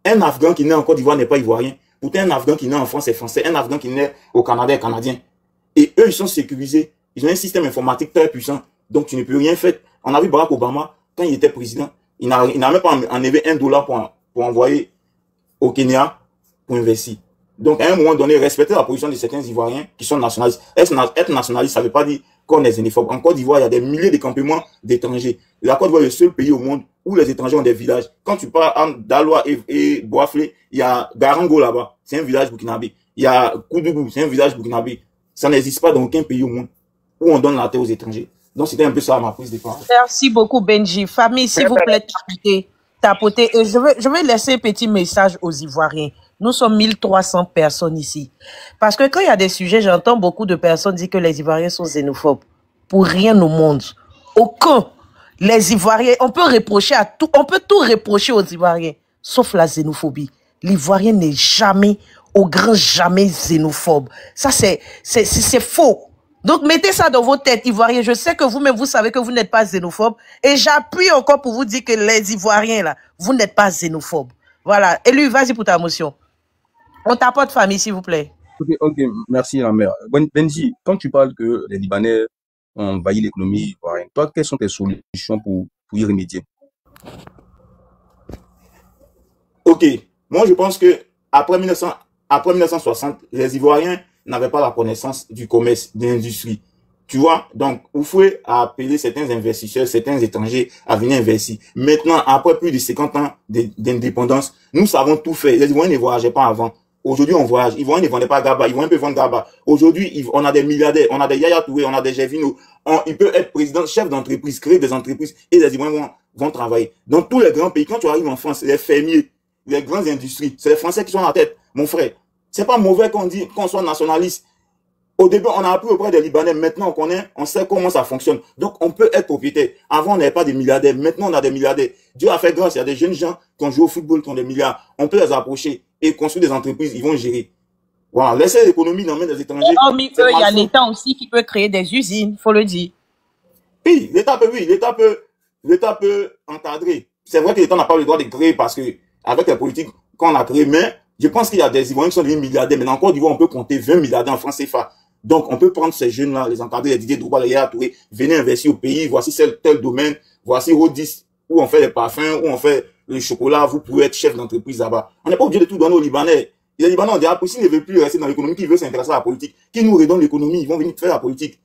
Un Afghan qui naît en Côte d'Ivoire n'est pas ivoirien. Pourtant, un Afghan qui naît en France est français. Un Afghan qui naît au Canada est canadien. Et eux, ils sont sécurisés. Ils ont un système informatique très puissant. Donc, tu ne peux rien faire. On a vu Barack Obama, quand il était président, il n'a même pas enlevé $1 pour envoyer au Kenya pour investir. Donc, à un moment donné, respecter la position de certains Ivoiriens qui sont nationalistes. Être nationaliste, ça ne veut pas dire qu'on est xénophobe. En Côte d'Ivoire, il y a des milliers de campements d'étrangers. La Côte d'Ivoire est le seul pays au monde où les étrangers ont des villages. Quand tu pars entre Daloa et Boaflé, il y a Garango là-bas, c'est un village burkinabé. Il y a Koudougou, c'est un village burkinabé. Ça n'existe pas dans aucun pays au monde où on donne la terre aux étrangers. Donc, c'était un peu ça ma prise de parole. Merci beaucoup, Benji. Famille, s'il vous plaît, tapotez. Et je vais laisser un petit message aux Ivoiriens. Nous sommes 1300 personnes ici. Parce que quand il y a des sujets, j'entends beaucoup de personnes dire que les Ivoiriens sont xénophobes. Pour rien au monde. Aucun. Les Ivoiriens, on peut tout reprocher aux Ivoiriens, sauf la xénophobie. L'Ivoirien n'est jamais, au grand jamais xénophobe. Ça, c'est faux. Donc, mettez ça dans vos têtes, Ivoiriens. Je sais que vous-même, vous savez que vous n'êtes pas xénophobe. Et j'appuie encore pour vous dire que les Ivoiriens, là, vous n'êtes pas xénophobes. Voilà. Et lui, vas-y pour ta motion. On tapote famille, s'il vous plaît. Ok, merci la mère. Benji, quand tu parles que les Libanais ont envahi l'économie ivoirienne, toi, quelles sont tes solutions pour y remédier? Ok. Moi, je pense que après 1960, les Ivoiriens n'avaient pas la connaissance du commerce, de l'industrie. Tu vois, donc, Oufoué a appelé certains investisseurs, certains étrangers à venir investir. Maintenant, après plus de 50 ans d'indépendance, nous savons tout faire. Les Ivoiriens ne voyageaient pas avant. Aujourd'hui, on voyage. Les Ivoiriens ne vendaient pas Gaba. Les Ivoiriens peuvent vendre Gaba. Aujourd'hui, on a des milliardaires, on a des Yaya Touré, on a des Gervino. Il peut être président, chef d'entreprise, créer des entreprises et les Ivoiriens vont travailler. Dans tous les grands pays, quand tu arrives en France, les fermiers, les grandes industries, c'est les Français qui sont à la tête. Mon frère, c'est pas mauvais qu'on soit nationaliste. Au début, on a appris auprès des Libanais. Maintenant, on sait comment ça fonctionne. Donc, on peut être propriétaire. Avant, on n'avait pas de milliardaires. Maintenant, on a des milliardaires. Dieu a fait grâce. Il y a des jeunes gens qui ont joué au football, qui ont des milliards. On peut les approcher et construire des entreprises. Ils vont gérer. Voilà. Laissez l'économie dans les mains des étrangers. Il y a l'État aussi qui peut créer des usines. Faut le dire. Oui, l'État peut encadrer. C'est vrai que l'État n'a pas le droit de créer parce que, avec les politiques qu'on a créées, mais je pense qu'il y a des Ivoiriens qui sont devenus milliardaires. Mais encore, on peut compter 20 milliardaires en France CFA. Donc, on peut prendre ces jeunes-là, les encadrer, les Didier Drogba, les Yaya Touré, venez investir au pays, voici tel domaine, voici Rodis, où on fait les parfums, où on fait le chocolat, vous pouvez être chef d'entreprise là-bas. On n'est pas obligé de tout donner aux Libanais. Les Libanais ont dit, ah, s'ils ne veulent plus rester dans l'économie, qu'ils veulent s'intéresser à la politique, qui nous redonnent l'économie, ils vont venir faire la politique.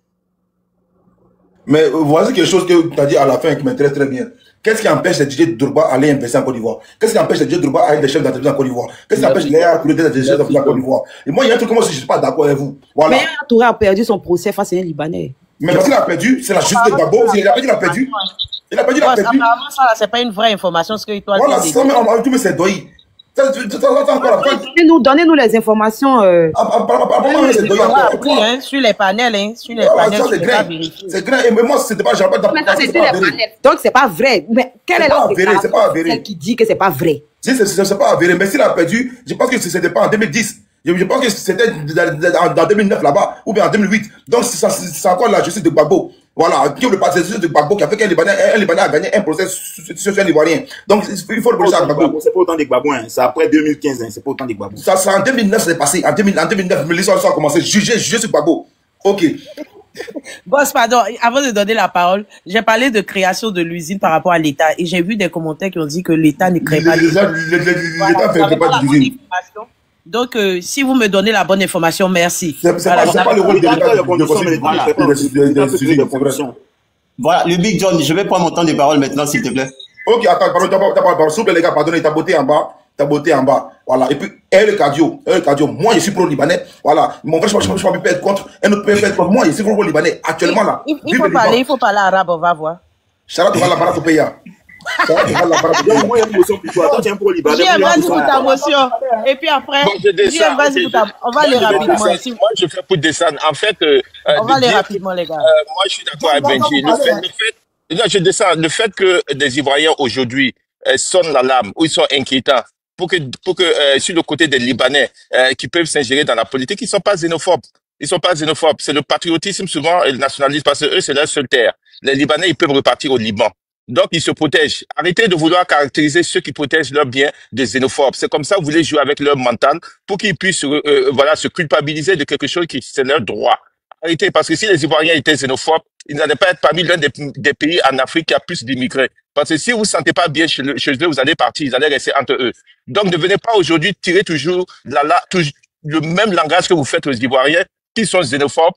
Mais voici quelque chose que tu as dit à la fin qui m'intéresse très bien. Qu'est-ce qui empêche les Didier Drogba d'aller investir en Côte d'Ivoire? Qu'est-ce qui empêche les Didier Drogba d'aller des chefs d'entreprise en Côte d'Ivoire? Qu'est-ce qui empêche les Yaya Touré d'être des chefs d'entreprise en Côte d'Ivoire? Et moi, il y a un truc comme moi, si je ne suis pas d'accord avec vous. Voilà. Mais Yaya Touré a perdu son procès face à un Libanais. Mais parce qu'il a perdu, c'est la justice de Gbagbo. Il a pas dit qu'il a perdu. Il a pas dit qu'il a perdu. Apparemment, ça, c'est pas une vraie information, ce que toi voilà, ça, mais c'est doyi. Donnez-nous les informations. Sur les panels, hein, sur les panels. C'est grain. Et moi, c'était pas. Donc, c'est pas vrai. Mais quelle est la vérité? C'est pas avéré. Celle qui dit que c'est pas vrai. C'est pas avéré. Mais s'il a perdu, je pense que c'était pas en 2010. Je pense que c'était en 2009 là-bas, ou bien en 2008. Donc, c'est encore la justice de Gbagbo. Voilà, qui le passé de Gbagbo qui a fait qu'un Libanais a gagné un procès sur un Ivoirien. Donc, il faut le procès à Gbagbo. C'est pas autant de Gbagbo, hein. C'est après 2015, hein. C'est pas autant de Gbagbo. Ça, en 2009, c'est passé. En 2009, mais l'histoire a commencé. Juger sur Gbagbo. Ok. Boss, pardon, avant de donner la parole, j'ai parlé de création de l'usine par rapport à l'État et j'ai vu des commentaires qui ont dit que l'État ne crée pas d'usine. L'État ne fait pas d'usine. Donc, si vous me donnez la bonne information, merci. C'est pas le rôle de l'État. Voilà, le Big John, je vais prendre mon temps de parole maintenant, s'il te plaît. Ok, attends, pardon, s'il vous plaît, les gars, pardonnez, t'as botté en bas. Voilà, et puis, le cardio, moi, je suis pro-libanais. Voilà, mon frère, je peux être contre, un autre peut être contre. Moi, je suis pro-libanais. Actuellement, là. Il faut parler arabe, on va voir. Charlotte, va la parole au pays. Et puis après, on va aller rapidement. Moi, je fais pour descendre. En fait, on va aller rapidement, les gars. Moi, je suis d'accord avec Benji. Je descends. Le fait que des Ivoiriens aujourd'hui sonnent l'alarme ou ils sont inquiétants pour que sur le côté des Libanais qui peuvent s'ingérer dans la politique, ils sont pas xénophobes. Ils sont pas xénophobes. C'est le patriotisme souvent et le nationalisme parce que eux, c'est leur seule terre. Les Libanais, ils peuvent repartir au Liban. Donc, ils se protègent. Arrêtez de vouloir caractériser ceux qui protègent leurs biens de xénophobes. C'est comme ça que vous voulez jouer avec leur mental pour qu'ils puissent se culpabiliser de quelque chose qui c'est leur droit. Arrêtez, parce que si les Ivoiriens étaient xénophobes, ils n'allaient pas être parmi l'un des pays en Afrique qui a plus d'immigrés. Parce que si vous ne vous sentez pas bien chez eux, vous allez partir, ils allaient rester entre eux. Donc, ne venez pas aujourd'hui tirer toujours le même langage que vous faites aux Ivoiriens qui sont xénophobes.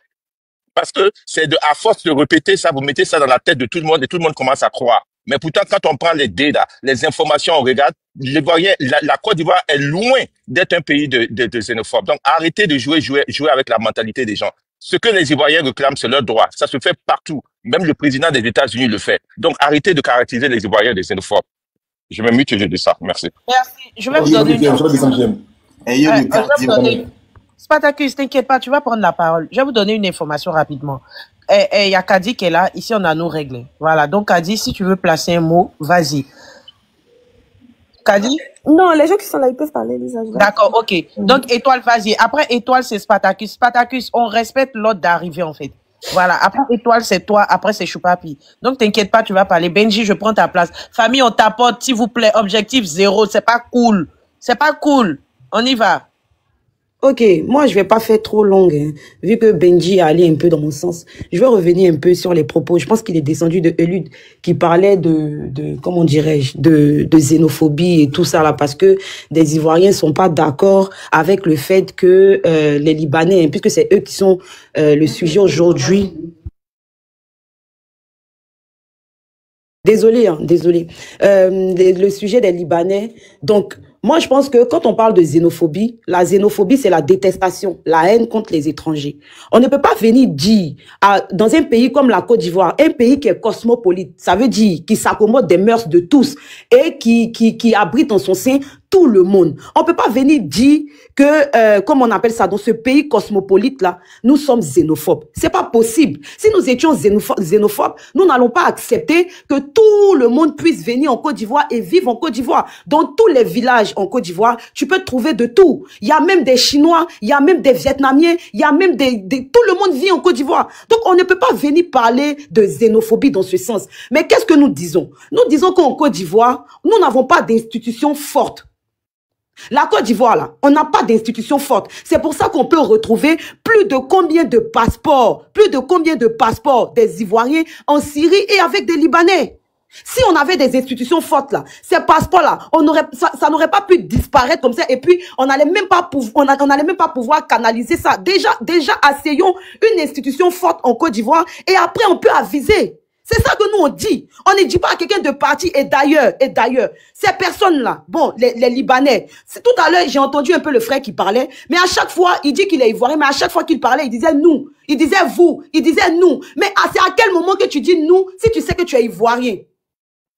Parce que c'est à force de répéter ça, vous mettez ça dans la tête de tout le monde et tout le monde commence à croire. Mais pourtant, quand on prend les data, les informations, on regarde, la Côte d'Ivoire est loin d'être un pays de xénophobes. Donc, arrêtez de jouer avec la mentalité des gens. Ce que les Ivoiriens réclament, c'est leur droit. Ça se fait partout. Même le président des États-Unis le fait. Donc, arrêtez de caractériser les Ivoiriens des xénophobes. Je vais mute et je dis ça. Merci. Merci. Je vais vous donner Spartacus, t'inquiète pas, tu vas prendre la parole. Je vais vous donner une information rapidement. Il y a Kadi qui est là. Ici, on a nos règles. Voilà. Donc, Kadi, si tu veux placer un mot, vas-y. Kadi? Non, les gens qui sont là, ils peuvent parler, Lisa. D'accord, ok. Donc, Étoile, vas-y. Après, Étoile, c'est Spartacus. Spartacus, on respecte l'ordre d'arrivée, en fait. Voilà. Après, Étoile, c'est toi. Après, c'est Choupapi. Donc, t'inquiète pas, tu vas parler. Benji, je prends ta place. Famille, on t'apporte, s'il vous plaît. Objectif 0. C'est pas cool. C'est pas cool. On y va. Ok, moi je vais pas faire trop longue, hein, vu que Benji a allé un peu dans mon sens. Je vais revenir un peu sur les propos. Je pense qu'il est descendu de Elude qui parlait de comment dirais-je, de xénophobie et tout ça là, parce que des Ivoiriens sont pas d'accord avec le fait que les Libanais, hein, puisque c'est eux qui sont le sujet aujourd'hui. Désolé, le sujet des Libanais. Donc, moi, je pense que quand on parle de xénophobie, la xénophobie, c'est la détestation, la haine contre les étrangers. On ne peut pas venir dire, dans un pays comme la Côte d'Ivoire, un pays qui est cosmopolite, ça veut dire qui s'accommode des mœurs de tous et qui abrite en son sein tout le monde. On peut pas venir dire que, comme on appelle ça, dans ce pays cosmopolite-là, nous sommes xénophobes. C'est pas possible. Si nous étions xénophobes, nous n'allons pas accepter que tout le monde puisse venir en Côte d'Ivoire et vivre en Côte d'Ivoire. Dans tous les villages en Côte d'Ivoire, tu peux trouver de tout. Il y a même des Chinois, il y a même des Vietnamiens, il y a même tout le monde vit en Côte d'Ivoire. Donc, on ne peut pas venir parler de xénophobie dans ce sens. Mais qu'est-ce que nous disons? Nous disons qu'en Côte d'Ivoire, nous n'avons pas d'institutions fortes. La Côte d'Ivoire, là, on n'a pas d'institution forte. C'est pour ça qu'on peut retrouver plus de combien de passeports des Ivoiriens en Syrie et avec des Libanais. Si on avait des institutions fortes, là, ces passeports-là, ça n'aurait pas pu disparaître comme ça et puis on n'allait même pas pouvoir canaliser ça. Déjà, asseyons une institution forte en Côte d'Ivoire et après on peut aviser. C'est ça que nous on dit. On ne dit pas à quelqu'un de partir et d'ailleurs. Ces personnes-là, bon, les Libanais, tout à l'heure j'ai entendu un peu le frère qui parlait, mais à chaque fois, il dit qu'il est ivoirien, mais à chaque fois qu'il parlait, il disait nous, il disait vous, il disait nous. Mais c'est à quel moment que tu dis nous si tu sais que tu es ivoirien?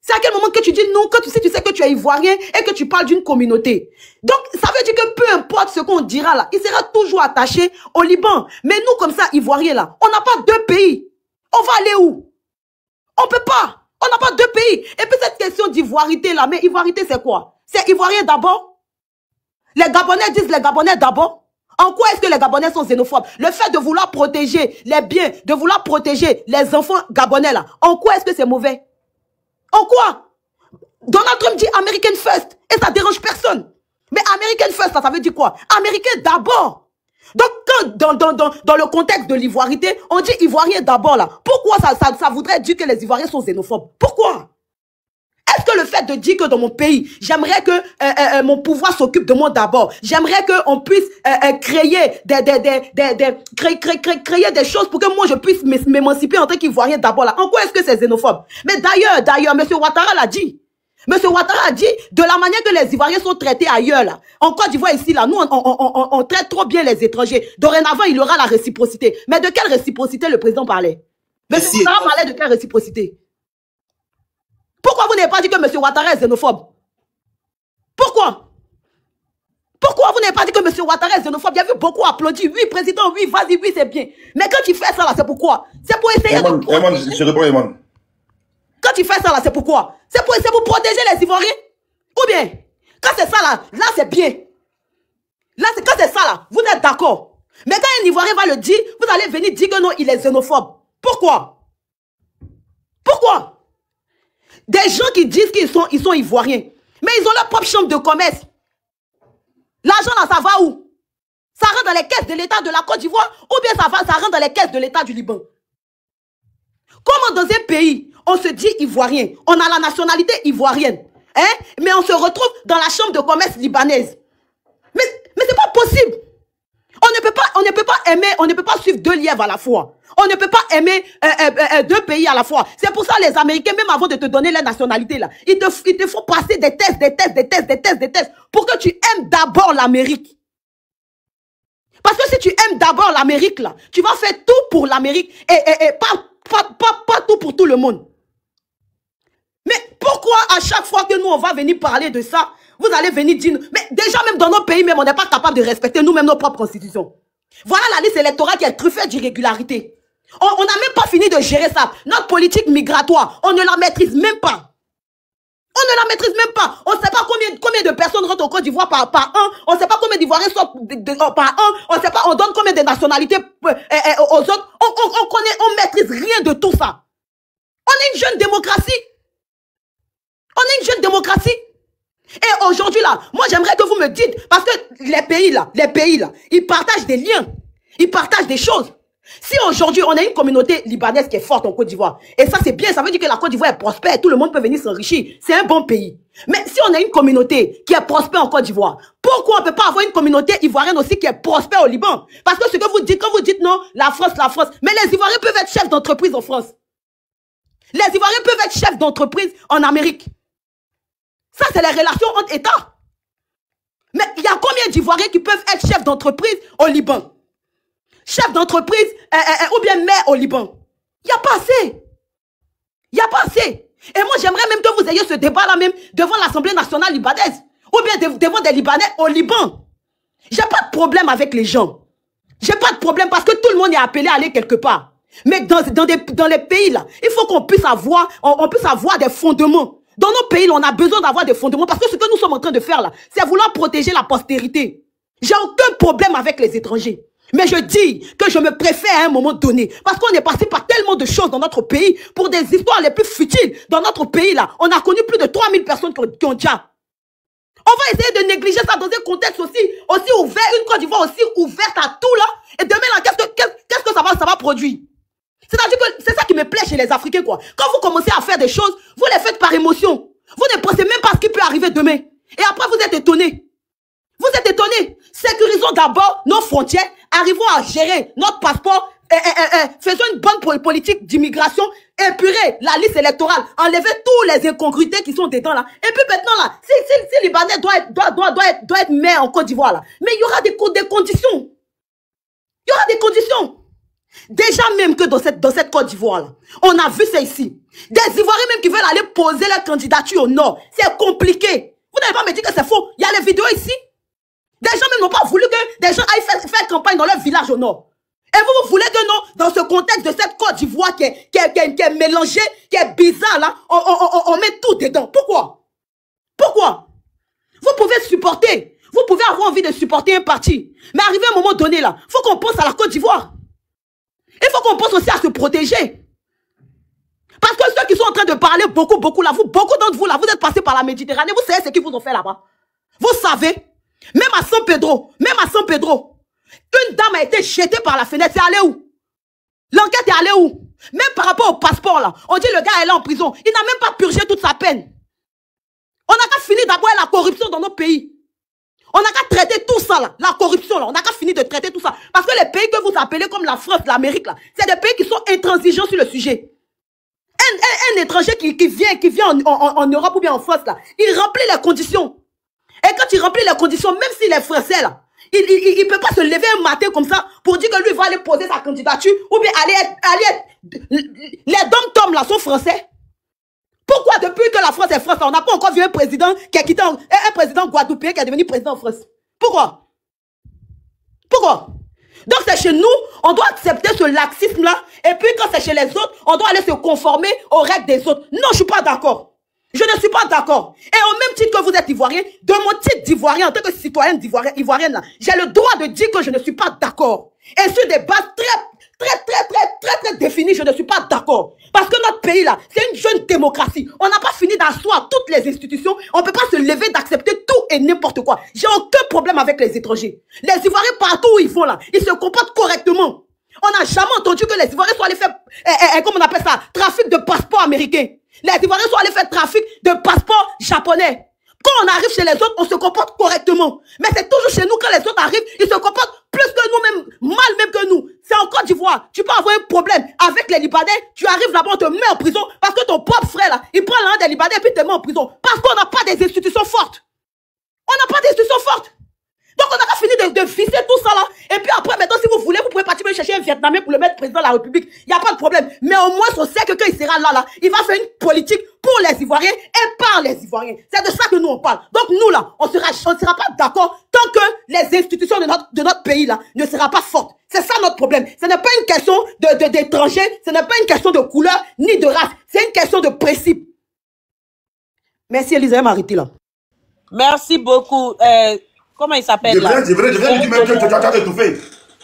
C'est à quel moment que tu dis non, que si tu sais que tu es ivoirien et que tu parles d'une communauté. Donc, ça veut dire que peu importe ce qu'on dira là, il sera toujours attaché au Liban. Mais nous, comme ça, ivoiriens là, on n'a pas deux pays. On va aller où? On peut pas. On n'a pas deux pays. Et puis cette question d'ivoirité là, mais ivoirité c'est quoi? C'est ivoirien d'abord? Les Gabonais disent les Gabonais d'abord? En quoi est-ce que les Gabonais sont xénophobes? Le fait de vouloir protéger les biens, de vouloir protéger les enfants gabonais là, en quoi est-ce que c'est mauvais? En quoi? Donald Trump dit American First et ça dérange personne. Mais American First, ça veut dire quoi? Américain d'abord. Donc quand dans le contexte de l'ivoirité, on dit ivoirien d'abord là, pourquoi ça voudrait dire que les Ivoiriens sont xénophobes? Pourquoi? Est-ce que le fait de dire que dans mon pays, j'aimerais que mon pouvoir s'occupe de moi d'abord, j'aimerais qu'on puisse créer créer des choses pour que moi je puisse m'émanciper en tant qu'Ivoirien d'abord là. En quoi est-ce que c'est xénophobe? Mais d'ailleurs, M. Ouattara l'a dit. M. Ouattara a dit, de la manière que les Ivoiriens sont traités ailleurs là, en Côte d'Ivoire ici là, nous on traite trop bien les étrangers. Dorénavant, il y aura la réciprocité. Mais de quelle réciprocité le président parlait? M. Ouattara parlait de quelle réciprocité? Pourquoi vous n'avez pas dit que M. Ouattara est xénophobe? Pourquoi? Pourquoi vous n'avez pas dit que M. Ouattara est xénophobe? Il y a vu beaucoup applaudir. Oui, président, oui, vas-y, oui, c'est bien. Mais quand il fait ça là, c'est pourquoi? C'est pour essayer de... Je réponds, Eman. Quand il fait ça là, c'est pourquoi? C'est pour protéger les Ivoiriens? Ou bien, quand c'est ça là c'est bien. Là, quand c'est ça là, vous êtes d'accord. Mais quand un Ivoirien va le dire, vous allez venir dire que non, il est xénophobe. Pourquoi? Pourquoi? Des gens qui disent qu'ils sont Ivoiriens, mais ils ont leur propre chambre de commerce. L'argent là, ça va où? Ça rentre dans les caisses de l'État de la Côte d'Ivoire ou bien ça rentre dans les caisses de l'État du Liban? Comment dans un pays, on se dit Ivoirien, on a la nationalité ivoirienne, hein? Mais on se retrouve dans la chambre de commerce libanaise. Mais c'est pas possible. On ne peut pas aimer, on ne peut pas suivre deux lièvres à la fois. On ne peut pas aimer deux pays à la fois. C'est pour ça les Américains, même avant de te donner la nationalité, là, ils te font passer des tests, pour que tu aimes d'abord l'Amérique. Parce que si tu aimes d'abord l'Amérique, là, tu vas faire tout pour l'Amérique et pas tout pour tout le monde. Mais pourquoi à chaque fois que nous, on va venir parler de ça, vous allez venir dire... Mais déjà, même dans nos pays, même, on n'est pas capable de respecter nous-mêmes nos propres constitutions. Voilà la liste électorale qui est truffée d'irrégularités. On n'a même pas fini de gérer ça. Notre politique migratoire, on ne la maîtrise même pas. On ne la maîtrise même pas. On ne sait pas combien de personnes rentrent au Côte d'Ivoire par an. On ne sait pas combien d'Ivoiriens sortent par an. On ne sait pas, on donne combien de nationalités aux autres. On maîtrise rien de tout ça. On est une jeune démocratie. On est une jeune démocratie. Et aujourd'hui là, moi j'aimerais que vous me dites, parce que les pays là, ils partagent des liens. Ils partagent des choses. Si aujourd'hui on a une communauté libanaise qui est forte en Côte d'Ivoire, et ça c'est bien, ça veut dire que la Côte d'Ivoire est prospère, tout le monde peut venir s'enrichir, c'est un bon pays. Mais si on a une communauté qui est prospère en Côte d'Ivoire, pourquoi on ne peut pas avoir une communauté ivoirienne aussi qui est prospère au Liban? Parce que ce que vous dites, quand vous dites non, la France, mais les Ivoiriens peuvent être chefs d'entreprise en France. Les Ivoiriens peuvent être chefs d'entreprise en Amérique. Ça, c'est les relations entre États. Mais il y a combien d'Ivoiriens qui peuvent être chefs d'entreprise au Liban? Chefs d'entreprise ou bien maire au Liban? Il n'y a pas assez. Il n'y a pas assez. Et moi, j'aimerais même que vous ayez ce débat-là même devant l'Assemblée nationale libanaise. Ou bien devant des Libanais au Liban. J'ai pas de problème avec les gens. J'ai pas de problème parce que tout le monde est appelé à aller quelque part. Mais dans les pays là, il faut qu'on puisse avoir, des fondements. Dans nos pays, on a besoin d'avoir des fondements parce que ce que nous sommes en train de faire là, c'est vouloir protéger la postérité. J'ai aucun problème avec les étrangers. Mais je dis que je me préfère à un moment donné parce qu'on est passé par tellement de choses dans notre pays pour des histoires les plus futiles. Dans notre pays là, on a connu plus de 3000 personnes qui ont déjà. On va essayer de négliger ça dans un contexte aussi ouvert, une Côte d'Ivoire aussi ouverte à tout là. Et demain là, qu'est-ce que ça va produire? C'est-à-dire que c'est ça qui me plaît chez les Africains, quoi. Quand vous commencez à faire des choses, vous les faites par émotion. Vous ne pensez même pas ce qui peut arriver demain. Et après, vous êtes étonnés. Vous êtes étonnés. Sécurisons d'abord nos frontières, arrivons à gérer notre passeport, faisons une bonne politique d'immigration, épurer la liste électorale, enlever tous les incongruités qui sont dedans là. Et puis maintenant là, si Libanais doit être maire en Côte d'Ivoire là, mais il y aura des conditions. Il y aura des conditions. Déjà même que dans cette Côte d'Ivoire, on a vu ça ici. Des Ivoiriens même qui veulent aller poser leur candidature au nord. C'est compliqué. Vous n'allez pas me dire que c'est faux. Il y a les vidéos ici. Des gens même n'ont pas voulu que des gens aillent faire campagne dans leur village au nord. Et vous voulez que non, dans ce contexte de cette Côte d'Ivoire qui est mélangée, qui est bizarre là, on met tout dedans. Pourquoi? Pourquoi? Vous pouvez supporter. Vous pouvez avoir envie de supporter un parti. Mais arrivé à un moment donné là, il faut qu'on pense à la Côte d'Ivoire. Il faut qu'on pense aussi à se protéger. Parce que ceux qui sont en train de parler beaucoup là, beaucoup d'entre vous là, vous êtes passés par la Méditerranée, vous savez ce qu'ils vous ont fait là-bas. Vous savez, même à San Pedro, une dame a été jetée par la fenêtre, c'est allé où? L'enquête est allée où? Même par rapport au passeport là, on dit le gars est là en prison, il n'a même pas purgé toute sa peine. On n'a qu'à finir d'abord la corruption dans nos pays. On n'a qu'à traiter tout ça là, la corruption là, on n'a qu'à finir de traiter tout ça. Parce que les pays que vous appelez comme la France, l'Amérique là, c'est des pays qui sont intransigeants sur le sujet. Un étranger qui vient en Europe ou bien en France là, il remplit les conditions. Et quand il remplit les conditions, même s'il est français là, il ne peut pas se lever un matin comme ça pour dire que lui va aller poser sa candidature ou bien les dom-toms là sont français. Pourquoi depuis que la France est France, on n'a pas encore vu un président qui a quitté un président guadeloupéen qui est devenu président en France? Pourquoi? Pourquoi? Donc c'est chez nous, on doit accepter ce laxisme-là, et puis quand c'est chez les autres, on doit aller se conformer aux règles des autres. Non, je ne suis pas d'accord. Je ne suis pas d'accord. Et au même titre que vous êtes ivoirien, de mon titre d'ivoirien, en tant que citoyenne ivoirienne, j'ai le droit de dire que je ne suis pas d'accord. Et sur des bases très définies, je ne suis pas d'accord. Parce que notre pays là, c'est une jeune démocratie. On n'a pas fini d'asseoir toutes les institutions. On ne peut pas se lever d'accepter tout et n'importe quoi. J'ai aucun problème avec les étrangers. Les Ivoiriens partout où ils vont là, ils se comportent correctement. On n'a jamais entendu que les Ivoiriens soient allés faire, comment on appelle ça, trafic de passeports américains. Les Ivoiriens sont allés faire trafic de passeports japonais. Quand on arrive chez les autres, on se comporte correctement. Mais c'est toujours chez nous, quand les autres arrivent, ils se comportent plus que nous-mêmes, mal même que nous. C'est en Côte d'Ivoire. Tu peux avoir un problème avec les Libanais, tu arrives là-bas, on te met en prison parce que ton propre frère là, il prend l'un des Libanais et puis te met en prison. Parce qu'on n'a pas des institutions fortes. On n'a pas d'institutions fortes. Donc on a qu'à finir de visser tout ça là. Et puis après, maintenant, si vous voulez, vous pouvez partir me chercher un Vietnamien pour le mettre président de la République. Il n'y a pas de problème. Mais au moins, on sait que quand il sera là, il va faire une politique pour les Ivoiriens et par les Ivoiriens. C'est de ça que nous on parle. Donc nous là, on sera pas d'accord tant que les institutions de notre pays là ne seront pas fortes. C'est ça notre problème. Ce n'est pas une question d'étrangers, ce n'est pas une question de couleur ni de race. C'est une question de principe. Merci Elisabeth Mariti là. Merci beaucoup. Comment il s'appelle là? Je viens de dire même que tu as étouffé.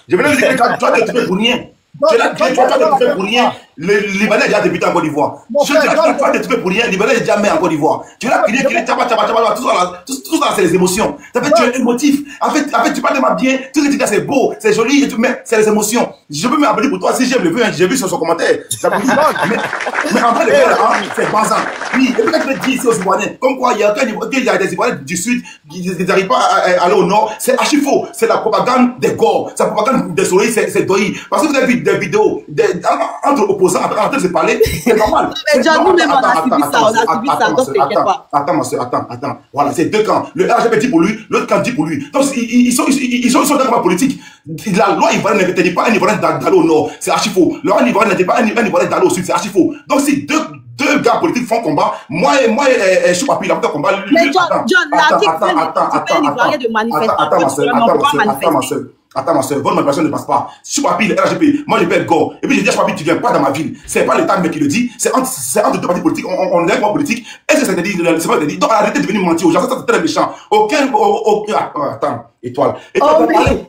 Je viens de dire que tu as étouffé pour rien. Tu as étouffé pour rien. Le Libanais est déjà débuté en Côte d'Ivoire. Tu as étouffé pour rien. Le Libanais est déjà mis en Côte d'Ivoire. Tu l'as crié, tout ça, c'est les émotions. Ça fait tu es émotif. En fait, tu parles de ma bien. Tout ce que tu dis, c'est beau, c'est joli, mais c'est les émotions. Je peux m'appeler pour toi si j'aime le vu, j'ai vu sur son commentaire. Mais en fait, le gars, c'est basant. Oui, et peut-être que je dis ici aux Ivoiriens, comme quoi il y a des Ivoiriens du Sud qui n'arrivent pas à aller au Nord. C'est archi faux. C'est la propagande des Gors. C'est la propagande des Soleils, c'est Doyi. Parce que vous avez vu des vidéos entre opposants en train de se parler, c'est normal. Mais John, nous-mêmes, on a subi ça, donc t'inquiète pas. Attends, ma soeur, attends. Voilà, c'est deux camps. Le RGB dit pour lui, l'autre camp dit pour lui. Donc, ils sont dans la politique. La loi ivoirienne ne dit pas un Ivoirien d'aller au Nord. C'est archi faux. La loi ivoirienne ne dit pas un Ivoirien d'aller au Sud. C'est archi faux. Donc, si deux gars politiques font combat, moi et Choupapi, là, on fait combat. Mais John, l'article, c'est un Ivoirien de manifester. Attends, ma soeur, votre manipulation ne passe pas. Choupapi, le RGP, moi je vais être Gore. Et puis je dis à Choupapi, tu viens pas dans ma ville. C'est pas l'État qui le dit, c'est entre deux partis politiques. On est pas politique. Est-ce que ça te dit? C'est pas te dit. Donc arrêtez de venir mentir aux gens, ça c'est très méchant. Attends, étoile.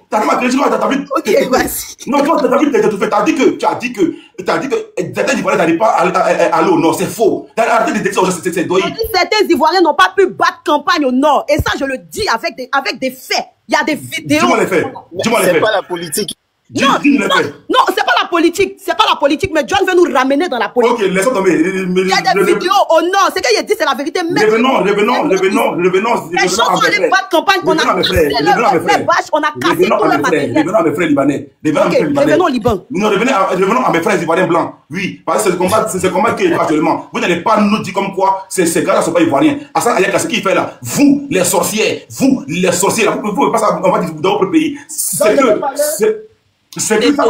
T'as vu? Ok, vas-y. Non, toi, t'as vu, tu as dit que certains Ivoiriens n'arrivent pas à aller au Nord. C'est faux. Arrêtez de dire ça aux gens, c'est doyi. Certains Ivoiriens n'ont pas pu battre campagne au Nord. Et ça, je le dis avec des faits. Il y a des vidéos. Dis-moi les faits. C'est pas la politique. Non, c'est pas la politique. C'est pas la politique, mais John veut nous ramener dans la politique. Ok, laissons tomber. Il y a des vidéos au Nord. C'est qu'il dit, c'est la vérité. Revenons. Les gens sont allés battre campagne. On a cassé les bâches, on a cassé tout le matériel. Revenons à mes frères libanais. Revenons au Liban. Non, revenons à mes frères ivoiriens blancs. Oui, parce que c'est le combat qui est actuellement. Vous n'allez pas nous dire comme quoi ces gars-là ne sont pas ivoiriens. Hassan Ayaka, ce qu'il fait là, vous, les sorciers, là, vous ne pouvez pas ça, on va dire dans votre pays. C'est que. C'est que ça,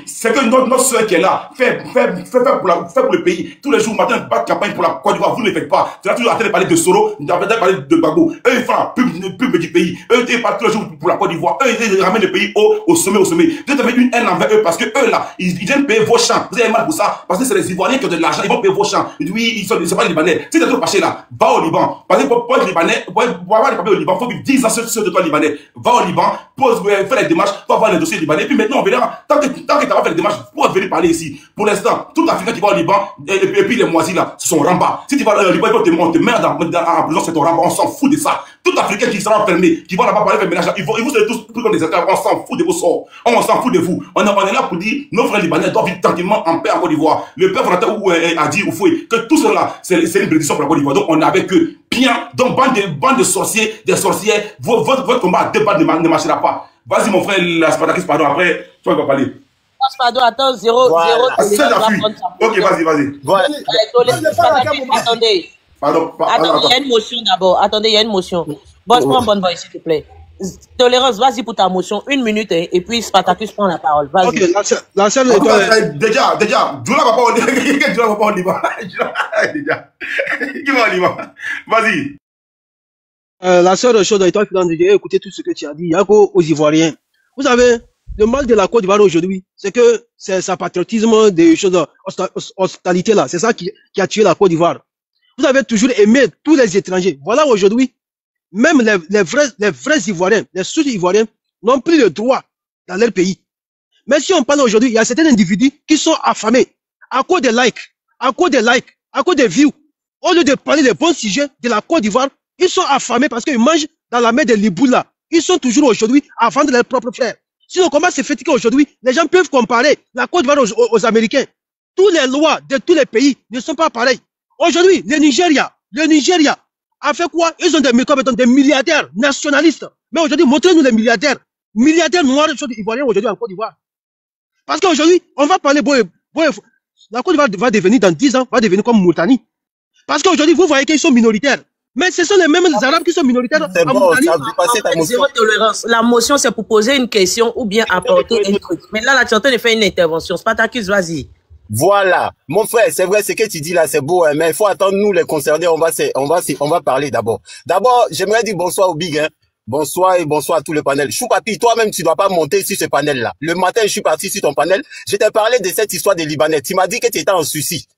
c'est que notre soeur qui est là, fait pour le pays. Tous les jours, matin, bat campagne pour la Côte d'Ivoire. Vous ne le faites pas. Tu as toujours en train de parler de Soro, tu as parlé de Gbagbo. Eux, ils font la pub du pays. Eux, ils parlent tous les jours pour la Côte d'Ivoire. Eux, ils ramènent le pays au sommet. Vous avez une haine envers eux parce que eux, là, ils viennent payer vos champs. Vous avez mal pour ça. Parce que c'est les Ivoiriens qui ont de l'argent. Ils vont payer vos champs. Oui, ils sont pas les Libanais. Si tu es trop fâché là, va au Liban. Parce que pour être Libanais, pour avoir les papiers au Liban, il faut vivre 10 ans sur de toi Libanais. Va au Liban, fais les démarches, va voir les dossiers libanais. Et puis maintenant, on verra. Tant que tu n'as pas fait les démarches, pour venir parler ici. Pour l'instant, tout Africain qui va au Liban, et puis les moisis là, ce sont Ramba. Si tu vas au Liban, on te met en prison, c'est ton Ramba. On s'en fout de ça. Tout Africain qui sera enfermé, qui va là-bas parler avec ménage, ils vont se tous pris comme des esclaves. On s'en fout de vos sorts. On s'en fout de vous. On est là pour dire, nos frères libanais doivent vivre tranquillement en paix en Côte d'Ivoire. Le peuple a dit, que tout cela, c'est une bénédiction pour la Côte d'Ivoire. Donc, on est avec eux. Bien. Donc, bande de sorciers, des sorcières, votre combat à deux balles ne marchera pas. Vas-y, mon frère, la Spartakis, pardon, après, toi, il va parler. Pardon, attends, 0. Ok, vas-y. Voilà. Attendez. Pardon. Il y a une motion d'abord. Attendez, il y a une motion. Bon, bonne voix, s'il te plaît. Tolérance, vas-y pour ta motion. 1 minute, et puis Spartacus prend la parole. Vas-y. Ok, la seule déjà, Djoula va pas au Liban. Déjà. Qui va au Liban? Vas-y. La seule chose, j'ai écouté tout ce que tu as dit. Il y a qu'aux Ivoiriens. Vous savez, le mal de la Côte d'Ivoire aujourd'hui, c'est que c'est sa patriotisme, des choses, hospitalité là. C'est ça qui a tué la Côte d'Ivoire. Vous avez toujours aimé tous les étrangers. Voilà aujourd'hui, même les vrais Ivoiriens, les sous-Ivoiriens, n'ont plus le droit dans leur pays. Mais si on parle aujourd'hui, il y a certains individus qui sont affamés à cause des likes, à cause des views. Au lieu de parler des bons sujets de la Côte d'Ivoire, ils sont affamés parce qu'ils mangent dans la mer de l'Iboula. Ils sont toujours aujourd'hui à vendre leurs propres frères. Si le combat se fait aujourd'hui, les gens peuvent comparer la Côte d'Ivoire aux Américains. Toutes les lois de tous les pays ne sont pas pareilles. Aujourd'hui, le Nigeria a fait quoi? Ils ont des milliardaires nationalistes. Mais aujourd'hui, montrez-nous les milliardaires noirs ivoiriens aujourd'hui en Côte d'Ivoire. Parce qu'aujourd'hui, on va parler, la Côte d'Ivoire va devenir dans 10 ans, va devenir comme Mauritanie. Parce qu'aujourd'hui, vous voyez qu'ils sont minoritaires. Mais ce sont les mêmes Arabes qui sont minoritaires. C'est bon, ça a dépassé ta motion. Zéro tolérance. La motion, c'est pour poser une question ou bien apporter un truc. Mais là, tu es en train de faire une intervention. Spartacus, vas-y. Voilà. Mon frère, c'est vrai, ce que tu dis là, c'est beau, hein, mais il faut attendre nous, les concernés, on va parler d'abord. D'abord, j'aimerais dire bonsoir au Big, hein. Bonsoir et bonsoir à tout le panel. Choupapi, toi-même, tu dois pas monter sur ce panel-là. Le matin, je suis parti sur ton panel. Je t'ai parlé de cette histoire des Libanais. Tu m'as dit que tu étais en souci.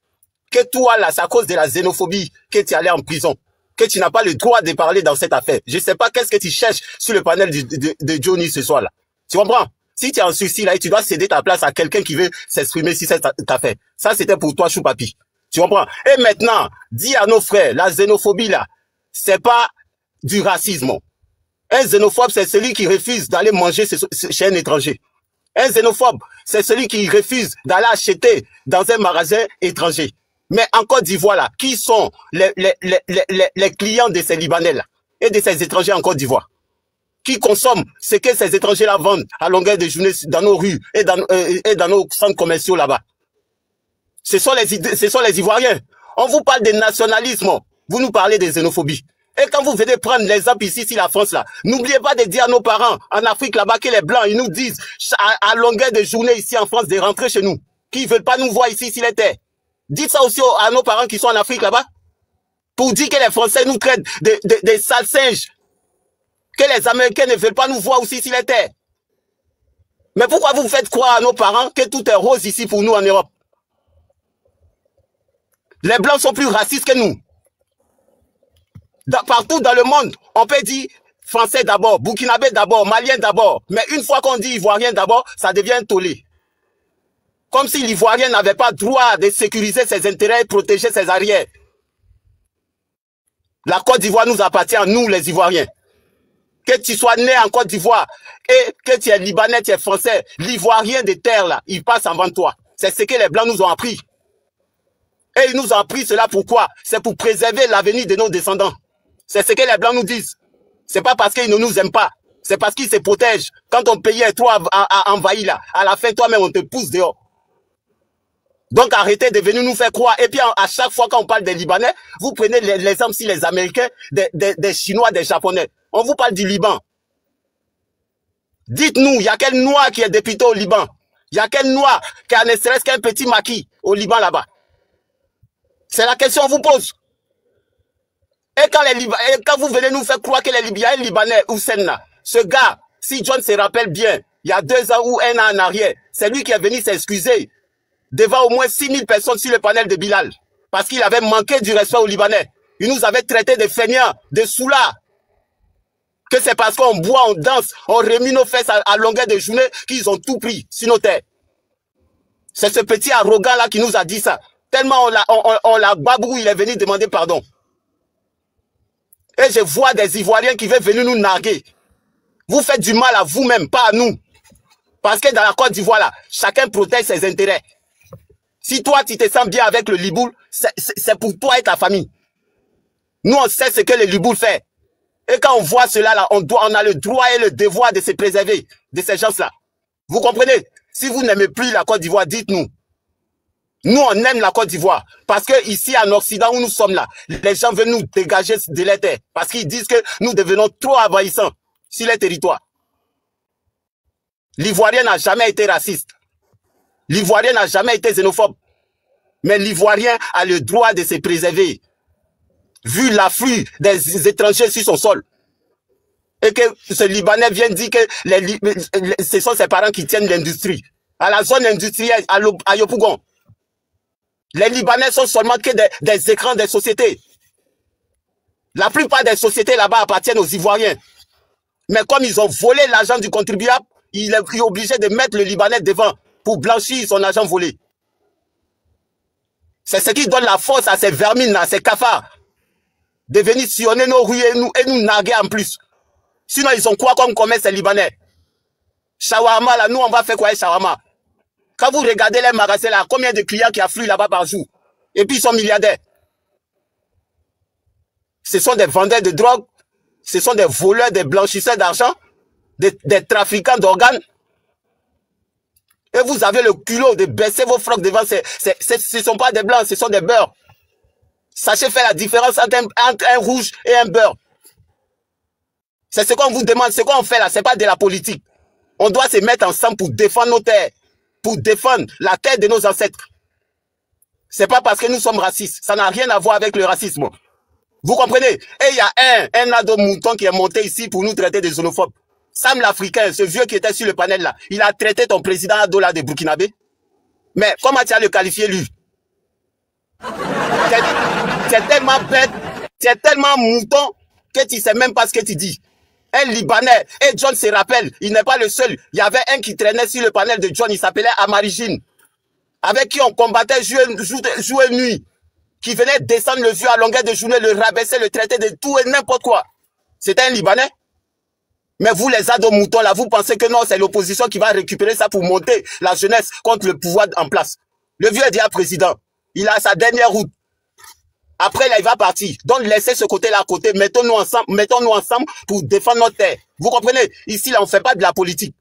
Que toi, là, c'est à cause de la xénophobie que tu allais en prison. Que tu n'as pas le droit de parler dans cette affaire. Je sais pas qu'est-ce que tu cherches sur le panel de Johnny ce soir-là. Tu comprends? Si tu es en souci là et tu dois céder ta place à quelqu'un qui veut s'exprimer sur cette affaire. Ça, c'était pour toi, Choupapi. Tu comprends? Et maintenant, dis à nos frères, la xénophobie là, c'est pas du racisme. Un xénophobe, c'est celui qui refuse d'aller manger chez un étranger. Un xénophobe, c'est celui qui refuse d'aller acheter dans un magasin étranger. Mais en Côte d'Ivoire là, qui sont les clients de ces Libanais là et de ces étrangers en Côte d'Ivoire? Qui consomment ce que ces étrangers-là vendent à longueur de journée dans nos rues et dans nos centres commerciaux là-bas. Ce sont les Ivoiriens. On vous parle de nationalisme. Vous nous parlez de xénophobie. Et quand vous venez prendre l'exemple ici, la France là, n'oubliez pas de dire à nos parents en Afrique là-bas que les Blancs, ils nous disent à longueur de journée ici en France de rentrer chez nous. Qui veulent pas nous voir ici s'il était. Dites ça aussi à nos parents qui sont en Afrique là-bas. Pour dire que les Français nous traitent de sales singes. Que les Américains ne veulent pas nous voir aussi s'il était. Mais pourquoi vous faites croire à nos parents que tout est rose ici pour nous en Europe? Les Blancs sont plus racistes que nous. Partout dans le monde, on peut dire Français d'abord, Burkinabé d'abord, Malien d'abord. Mais une fois qu'on dit Ivoirien d'abord, ça devient tollé. Comme si l'Ivoirien n'avait pas droit de sécuriser ses intérêts et protéger ses arrières. La Côte d'Ivoire nous appartient à nous les Ivoiriens. Que tu sois né en Côte d'Ivoire et que tu es Libanais, tu es Français, l'Ivoirien des terres là, il passe avant toi. C'est ce que les Blancs nous ont appris. Et ils nous ont appris cela pourquoi? C'est pour préserver l'avenir de nos descendants. C'est ce que les Blancs nous disent. C'est pas parce qu'ils ne nous aiment pas. C'est parce qu'ils se protègent. Quand ton pays est trop envahi là, à la fin toi-même on te pousse dehors. Donc arrêtez de venir nous faire croire. Et puis à chaque fois quand on parle des Libanais, vous prenez l'exemple si les Américains, des Chinois, des Japonais. On vous parle du Liban. Dites-nous, il y a quel noir qui est député au Liban? Il y a quel noir qui a ne serait-ce qu'un petit maquis au Liban là-bas? C'est la question qu'on vous pose. Et quand vous venez nous faire croire que les Libyens, Libanais, Hussein, ce gars, si John se rappelle bien, il y a 2 ans ou 1 an en arrière, c'est lui qui est venu s'excuser devant au moins 6000 personnes sur le panel de Bilal. Parce qu'il avait manqué du respect aux Libanais. Il nous avait traité de feignants, de soulards. Que c'est parce qu'on boit, on danse, on remue nos fesses à longueur de journée qu'ils ont tout pris sur nos terres. C'est ce petit arrogant là qui nous a dit ça. Tellement on l'a babou, il est venu demander pardon. Et je vois des Ivoiriens qui veulent venir nous narguer. Vous faites du mal à vous-même, pas à nous. Parce que dans la Côte d'Ivoire, là, chacun protège ses intérêts. Si toi, tu te sens bien avec le Liboul, c'est pour toi et ta famille. Nous, on sait ce que le Liboul fait. Et quand on voit cela, là, on a le droit et le devoir de se préserver de ces gens-là. Vous comprenez? Si vous n'aimez plus la Côte d'Ivoire, dites-nous. Nous, on aime la Côte d'Ivoire. Parce que ici, en Occident, où nous sommes là, les gens veulent nous dégager de la terre. Parce qu'ils disent que nous devenons trop envahissants sur les territoires. L'Ivoirien n'a jamais été raciste. L'Ivoirien n'a jamais été xénophobe. Mais l'Ivoirien a le droit de se préserver. Vu l'afflux des étrangers sur son sol. Et que ce Libanais vient dire que ce sont ses parents qui tiennent l'industrie. À la zone industrielle, à Yopougon. Les Libanais sont seulement que des écrans des sociétés. La plupart des sociétés là-bas appartiennent aux Ivoiriens. Mais comme ils ont volé l'argent du contribuable, il est obligé de mettre le Libanais devant pour blanchir son argent volé. C'est ce qui donne la force à ces vermines, à ces cafards, de venir sillonner nos rues et nous narguer en plus. Sinon, ils ont quoi comme commerce ces Libanais? Shawarma, là, nous, on va faire quoi avec shawarma? Quand vous regardez les magasins, là, combien de clients qui affluent là-bas par jour? Et puis, ils sont milliardaires. Ce sont des vendeurs de drogue, ce sont des voleurs, des blanchisseurs d'argent, des trafiquants d'organes. Et vous avez le culot de baisser vos frocs devant ce ne sont pas des blancs, ce sont des beurres. Sachez faire la différence entre un rouge et un beurre. C'est ce qu'on vous demande, ce qu'on fait là, ce n'est pas de la politique. On doit se mettre ensemble pour défendre nos terres, pour défendre la terre de nos ancêtres. Ce n'est pas parce que nous sommes racistes, ça n'a rien à voir avec le racisme. Vous comprenez? Et il y a un ado mouton qui est monté ici pour nous traiter de xénophobes. Sam l'Africain, ce vieux qui était sur le panel là, il a traité ton président Adola de Burkinabé. Mais comment tu as le qualifié lui? Tu es tellement bête, tu es tellement mouton que tu ne sais même pas ce que tu dis. Un Libanais, et John se rappelle, il n'est pas le seul. Il y avait un qui traînait sur le panel de John, il s'appelait Amarigine, avec qui on combattait jour et nuit, qui venait descendre le vieux à longueur de journée, le rabaisser, le traiter de tout et n'importe quoi. C'était un Libanais. Mais vous, les ados moutons, là, vous pensez que non, c'est l'opposition qui va récupérer ça pour monter la jeunesse contre le pouvoir en place. Le vieux est déjà président. Il a sa dernière route. Après, là, il va partir. Donc, laissez ce côté-là à côté. Mettons-nous ensemble pour défendre notre terre. Vous comprenez? Ici, là, on ne fait pas de la politique.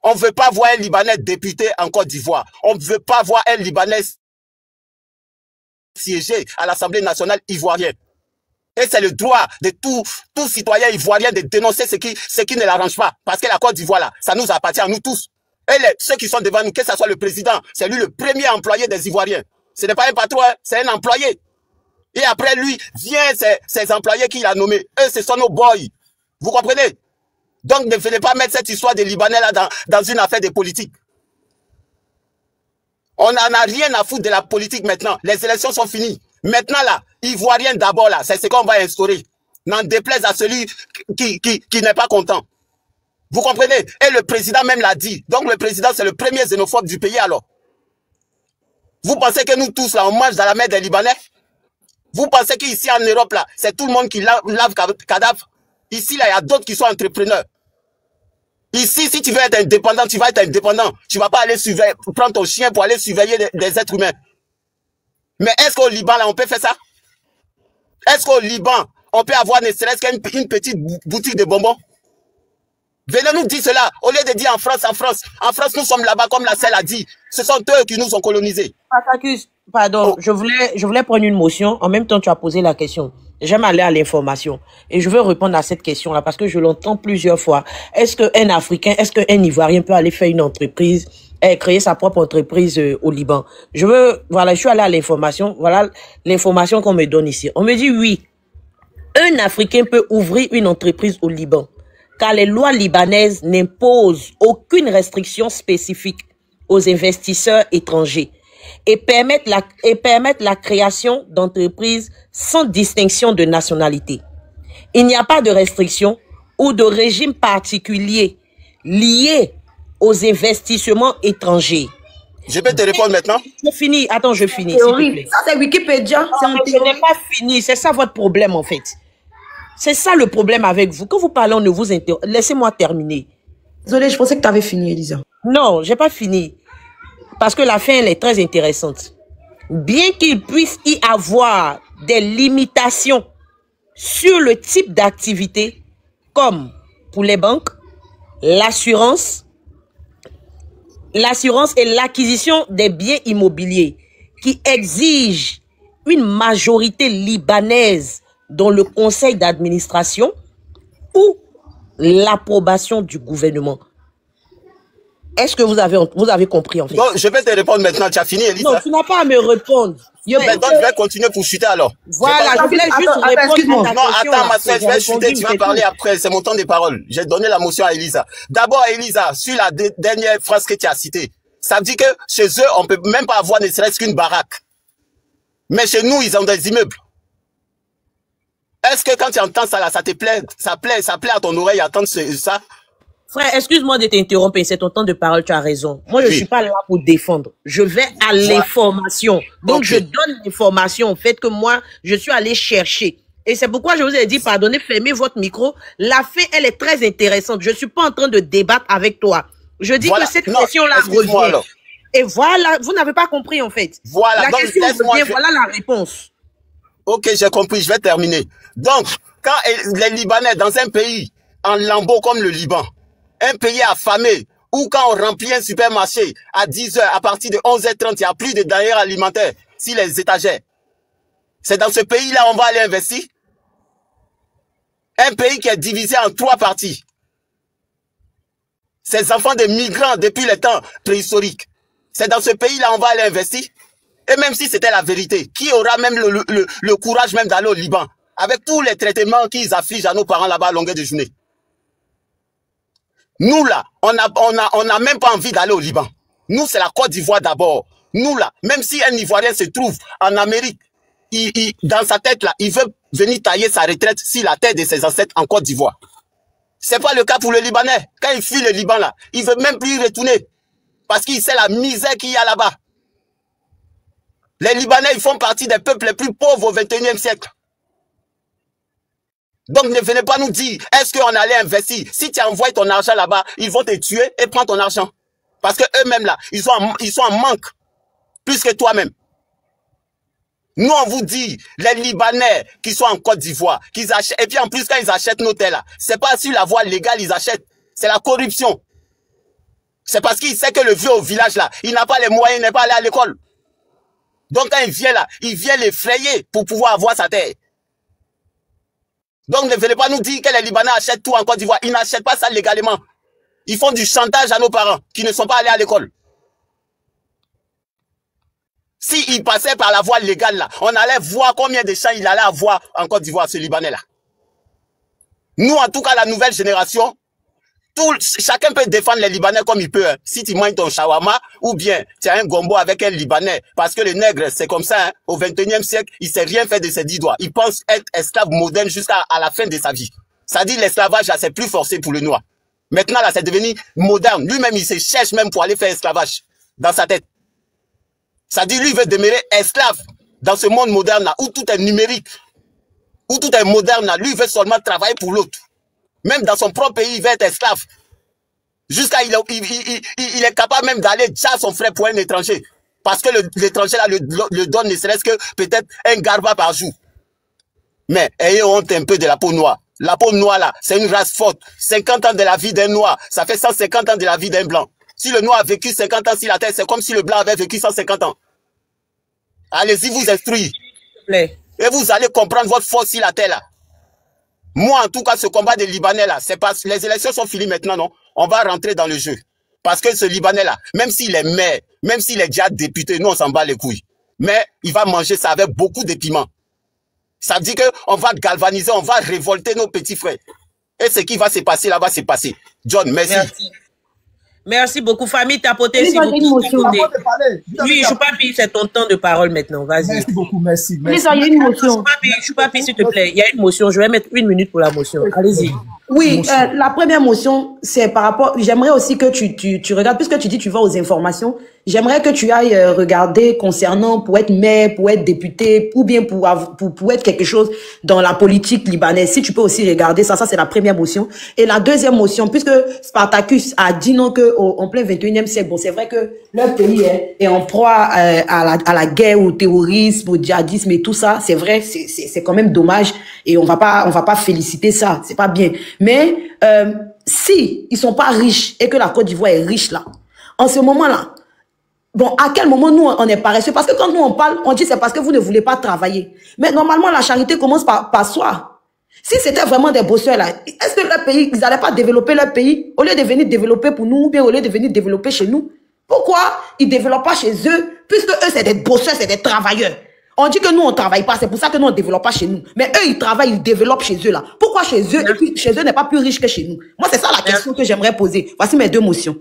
On ne veut pas voir un Libanais député en Côte d'Ivoire. On ne veut pas voir un Libanais siéger à l'Assemblée nationale ivoirienne. Et c'est le droit de tout citoyen ivoirien de dénoncer ce qui ne l'arrange pas. Parce que la Côte d'Ivoire, là, ça nous appartient à nous tous. Et ceux qui sont devant nous, que ce soit le président, c'est lui le premier employé des Ivoiriens. Ce n'est pas un patron, hein, c'est un employé. Et après lui, vient ses employés qu'il a nommés. Eux, ce sont nos boys. Vous comprenez? Donc, ne venez pas mettre cette histoire des Libanais là dans une affaire de politique. On n'en a rien à foutre de la politique maintenant. Les élections sont finies. Maintenant là, Ivoirien d'abord là, c'est ce qu'on va instaurer. N'en déplaise à celui qui n'est pas content. Vous comprenez? Et le président même l'a dit. Donc le président c'est le premier xénophobe du pays alors. Vous pensez que nous tous là, on mange dans la mer des Libanais? Vous pensez qu'ici en Europe là, c'est tout le monde qui lave cadavre? Ici là, il y a d'autres qui sont entrepreneurs. Ici, si tu veux être indépendant, tu vas être indépendant. Tu ne vas pas aller prendre ton chien pour aller surveiller des êtres humains. Mais est-ce qu'au Liban, là, on peut faire ça? Est-ce qu'au Liban, on peut avoir ne serait-ce qu'une petite boutique de bonbons? Venez nous dire cela. Au lieu de dire en France, nous sommes là-bas, comme la selle a dit. Ce sont eux qui nous ont colonisés. Pardon, je voulais prendre une motion. En même temps, tu as posé la question. J'aime aller à l'information. Et je veux répondre à cette question-là parce que je l'entends plusieurs fois. Est-ce qu'un Africain, est-ce qu'un Ivoirien peut aller faire une entreprise, créer sa propre entreprise au Liban? Voilà, je suis allé à l'information. Voilà l'information qu'on me donne ici. On me dit oui, un Africain peut ouvrir une entreprise au Liban car les lois libanaises n'imposent aucune restriction spécifique aux investisseurs étrangers et permettent la création d'entreprises sans distinction de nationalité. Il n'y a pas de restriction ou de régime particulier lié aux investissements étrangers. Je peux te répondre maintenant? Je finis. Attends, je finis. Théorie. Ça, c'est Wikipédia. Non, je n'ai pas fini. C'est ça votre problème, en fait. C'est ça le problème avec vous. Quand vous parlez, on ne vous interrompt. Laissez-moi terminer. Désolée, je pensais que tu avais fini, Elisa. Non, j'ai pas fini. Parce que la fin, elle est très intéressante. Bien qu'il puisse y avoir des limitations sur le type d'activité, comme pour les banques, l'assurance et l'acquisition des biens immobiliers qui exigent une majorité libanaise dans le conseil d'administration ou l'approbation du gouvernement. Est-ce que vous avez compris en fait? Bon, je vais te répondre maintenant. Tu as fini, Elisa? Non, tu n'as pas à me répondre. Maintenant, je vais continuer pour chuter alors. Voilà, je voulais juste répondre à ta question. Non, attends, ma soeur, je vais chuter, tu vas parler après. C'est mon temps de parole. J'ai donné la motion à Elisa. D'abord, Elisa, sur la dernière phrase que tu as citée, ça veut dire que chez eux, on peut même pas avoir ne serait-ce qu'une baraque. Mais chez nous, ils ont des immeubles. Est-ce que quand tu entends ça là, ça te plaît, ça plaît à ton oreille entendre ça? Frère, excuse-moi de t'interrompre, c'est ton temps de parole, tu as raison. Moi, je ne suis pas là pour défendre. Je vais à l'information. Donc, je donne l'information, en fait, que moi, je suis allé chercher. Et c'est pourquoi je vous ai dit, pardonnez, fermez votre micro. La fin, elle est très intéressante. Je ne suis pas en train de débattre avec toi. Je dis que cette question-là revient. Et voilà, vous n'avez pas compris, en fait. Voilà, la question revient, voilà la réponse. Ok, j'ai compris, je vais terminer. Donc, quand les Libanais, dans un pays en lambeaux comme le Liban, un pays affamé, où quand on remplit un supermarché à 10h, à partir de 11h30, il n'y a plus de denrées alimentaires sur les étagères. C'est dans ce pays-là on va aller investir. Un pays qui est divisé en 3 parties. Ces enfants de migrants depuis les temps préhistoriques. C'est dans ce pays-là on va aller investir. Et même si c'était la vérité, qui aura même le courage même d'aller au Liban, avec tous les traitements qu'ils affligent à nos parents là-bas à longueur de journée. Nous là, on n'a même pas envie d'aller au Liban. Nous, c'est la Côte d'Ivoire d'abord. Nous là, même si un Ivoirien se trouve en Amérique, dans sa tête là, il veut venir tailler sa retraite sur la terre de ses ancêtres en Côte d'Ivoire. C'est pas le cas pour le Libanais. Quand il fuit le Liban là, il veut même plus y retourner. Parce qu'il sait la misère qu'il y a là-bas. Les Libanais, ils font partie des peuples les plus pauvres au XXIe siècle. Donc ne venez pas nous dire, est-ce qu'on allait investir? Si tu envoies ton argent là-bas, ils vont te tuer et prendre ton argent. Parce que eux-mêmes là, ils sont en manque. Plus que toi-même. Nous, on vous dit, les Libanais qui sont en Côte d'Ivoire, qu'ils achètent, et puis en plus quand ils achètent nos terres là, c'est pas sur la voie légale ils achètent, c'est la corruption. C'est parce qu'il sait que le vieux au village là, il n'a pas les moyens, il n'est pas allé à l'école. Donc quand il vient là, il vient l'effrayer pour pouvoir avoir sa terre. Donc ne venez pas nous dire que les Libanais achètent tout en Côte d'Ivoire. Ils n'achètent pas ça légalement. Ils font du chantage à nos parents qui ne sont pas allés à l'école. S'ils passaient par la voie légale là, on allait voir combien de champs il allait avoir en Côte d'Ivoire, ce Libanais là. Nous en tout cas la nouvelle génération, chacun peut défendre les Libanais comme il peut. Hein. Si tu manges ton shawarma ou bien tu as un gombo avec un Libanais, parce que le nègre c'est comme ça, hein. Au XXIe siècle, il sait rien faire de ses 10 doigts. Il pense être esclave moderne jusqu'à la fin de sa vie. Ça dit l'esclavage là c'est plus forcé pour le noir. Maintenant là c'est devenu moderne. Lui-même il se cherche même pour aller faire esclavage dans sa tête. Ça dit lui il veut demeurer esclave dans ce monde moderne là où tout est numérique, où tout est moderne là. Lui il veut seulement travailler pour l'autre. Même dans son propre pays, il va être esclave. Jusqu'à il est capable même d'aller déjà son frère pour un étranger. Parce que l'étranger là le donne ne serait-ce que peut-être un garba par jour. Mais ayez honte un peu de la peau noire. La peau noire là, c'est une race forte. 50 ans de la vie d'un noir, ça fait 150 ans de la vie d'un blanc. Si le noir a vécu 50 ans sur la terre, c'est comme si le blanc avait vécu 150 ans. Allez-y vous instruire. Et vous allez comprendre votre force sur la terre là. Moi, en tout cas, ce combat des Libanais là, c'est pas, les élections sont finies maintenant, non? On va rentrer dans le jeu. Parce que ce Libanais là, même s'il est maire, même s'il est déjà député, nous on s'en bat les couilles. Mais il va manger ça avec beaucoup de piment. Ça dit qu'on va galvaniser, on va révolter nos petits frères. Et ce qui va se passer là va se passer. John, merci. Merci. Merci beaucoup, famille tapoter si vous tapoter. Oui, Choupapi, c'est ton temps de parole maintenant, vas-y. Merci beaucoup, merci. Il y a une motion. Choupapi, s'il te plaît, il y a une motion, je vais mettre 1 minute pour la motion. Allez-y. Oui, la première motion, c'est par rapport, j'aimerais aussi que tu regardes, puisque tu dis tu vas aux informations, j'aimerais que tu ailles regarder concernant pour être maire, pour être député, ou bien pour être quelque chose dans la politique libanaise. Si tu peux aussi regarder ça c'est la première motion. Et la deuxième motion, puisque Spartacus a dit non que en plein 21e siècle, bon, c'est vrai que leur pays est en proie à la guerre, au terrorisme, au djihadisme et tout ça. C'est vrai, c'est quand même dommage et on va pas féliciter ça. C'est pas bien. Mais si ils sont pas riches et que la Côte d'Ivoire est riche là, en ce moment-là, bon, à quel moment nous on est paresseux? Parce que quand nous on parle, on dit c'est parce que vous ne voulez pas travailler. Mais normalement la charité commence par soi. Si c'était vraiment des bosseurs là, est-ce que leur pays, ils n'allaient pas développer leur pays au lieu de venir développer pour nous ou bien au lieu de venir développer chez nous? Pourquoi ils développent pas chez eux? Puisque eux c'est des bosseurs, c'est des travailleurs. On dit que nous, on travaille pas. C'est pour ça que nous, on développe pas chez nous. Mais eux, ils travaillent, ils développent chez eux, là. Pourquoi chez eux, et puis chez eux n'est pas plus riche que chez nous? Moi, c'est ça la question que j'aimerais poser. Voici mes deux motions.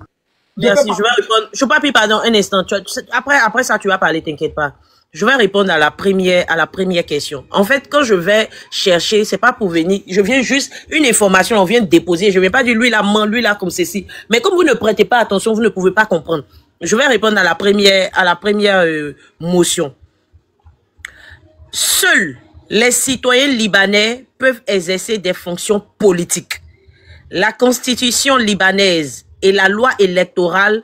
Merci. Je vais répondre. Choupapi, pardon, un instant. Après ça, tu vas parler, t'inquiète pas. Je vais répondre à la première question. En fait, quand je vais chercher, c'est pas pour venir. Je viens juste, une information, on vient de déposer. Je viens pas dire lui là, comme ceci. Mais comme vous ne prêtez pas attention, vous ne pouvez pas comprendre. Je vais répondre à la première motion. Seuls les citoyens libanais peuvent exercer des fonctions politiques. La constitution libanaise et la loi électorale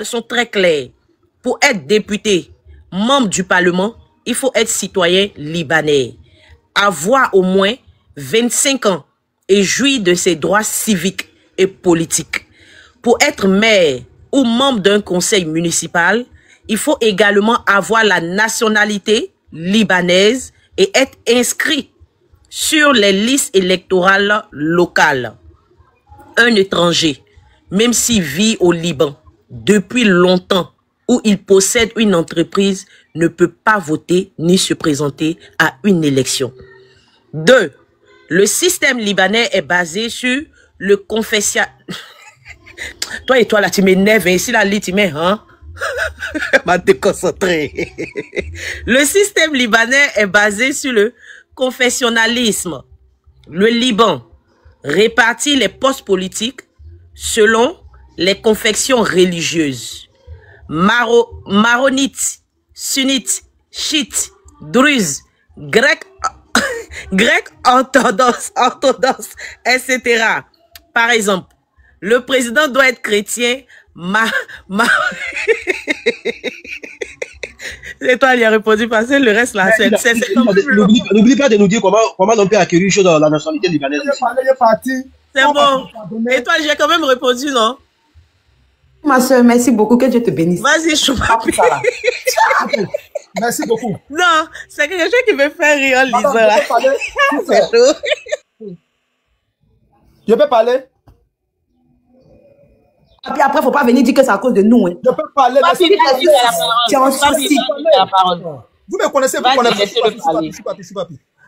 sont très claires. Pour être député, membre du Parlement, il faut être citoyen libanais, avoir au moins 25 ans et jouir de ses droits civiques et politiques. Pour être maire ou membre d'un conseil municipal, il faut également avoir la nationalité libanaise et être inscrit sur les listes électorales locales. Un étranger, même s'il vit au Liban depuis longtemps ou il possède une entreprise, ne peut pas voter ni se présenter à une élection. 2. Le système libanais est basé sur le confessionnalisme. Toi et toi là, tu m'énerves, ici la lit, tu mets, hein? m'a déconcentré. Le système libanais est basé sur le confessionnalisme. Le Liban répartit les postes politiques selon les confessions religieuses. Maronites, sunnites, chiites, druzes, grecs, orthodoxes, etc. Par exemple, le président doit être chrétien. C'est toi qui as répondu parce que le reste là, c'est n'oublie pas de nous dire comment on peut acquérir chose dans la nationalité libanaise. C'est bon. Et toi, j'ai quand même répondu, non? Ma soeur, merci beaucoup, que Dieu te bénisse. Vas-y, Choupapi. Merci beaucoup. Non, c'est quelque chose qui me fait rire en lisant là. Je peux parler? Et après, faut pas venir dire que c'est à cause de nous. Hein. Je peux parler. Tu en souci. Vous me connaissez, vous connaissez.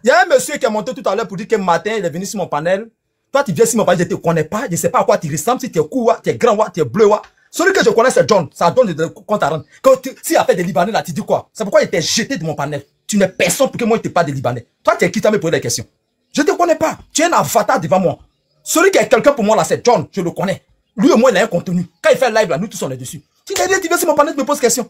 Il y a un monsieur qui est monté tout à l'heure pour dire que matin, il est venu sur mon panel. Toi, tu viens sur mon panel, je ne te connais pas. Je ne sais pas à quoi tu ressembles. Si tu es court, tu es grand, tu es bleu. Celui que je connais, c'est John. Ça donne de compte à rendre. S'il y a fait des Libanais là, tu dis quoi? C'est pourquoi il était jeté de mon panel. Tu n'es personne pour que moi, je ne pas des Libanais. Toi, tu es qui? Tu me poser des questions. Je ne te connais pas. Tu es un avatar devant moi. Celui qui est quelqu'un pour moi là, c'est John. Je le connais. Lui au moins, il a un contenu. Quand il fait live là, nous tous on est dessus. Tu viens sur mon panel, tu me poses question.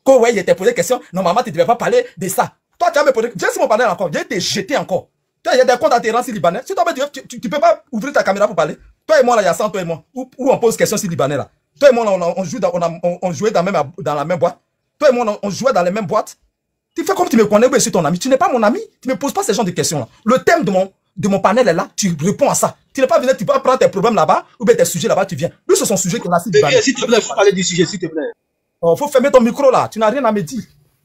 Quand ouais, il t'a posé question, normalement, tu ne devais pas parler de ça. Toi, tu as me posé. Viens sur mon panel encore. J'ai été jeté encore. Toi, il y a des comptes adhérents sur Libanais. Si toi, tu peux pas ouvrir ta caméra pour parler. Toi et moi, là, il y a 100, toi et moi. Où on pose question sur Libanais là. Toi et moi, là, on jouait dans la même boîte. Toi et moi, on jouait dans les mêmes boîtes. Tu fais comme tu me connais, mais je suis ton ami. Tu n'es pas mon ami. Tu ne me poses pas ce genre de questions là. Le thème de mon panel est là. Tu réponds à ça. Tu n'es pas venu, tu peux prendre tes problèmes là-bas ou bien tes sujets là-bas, tu viens. Lui, c'est son sujet qui est là. S'il te plaît, il faut parler du sujet, s'il te plaît. Oh, faut fermer ton micro là. Tu n'as rien à me dire.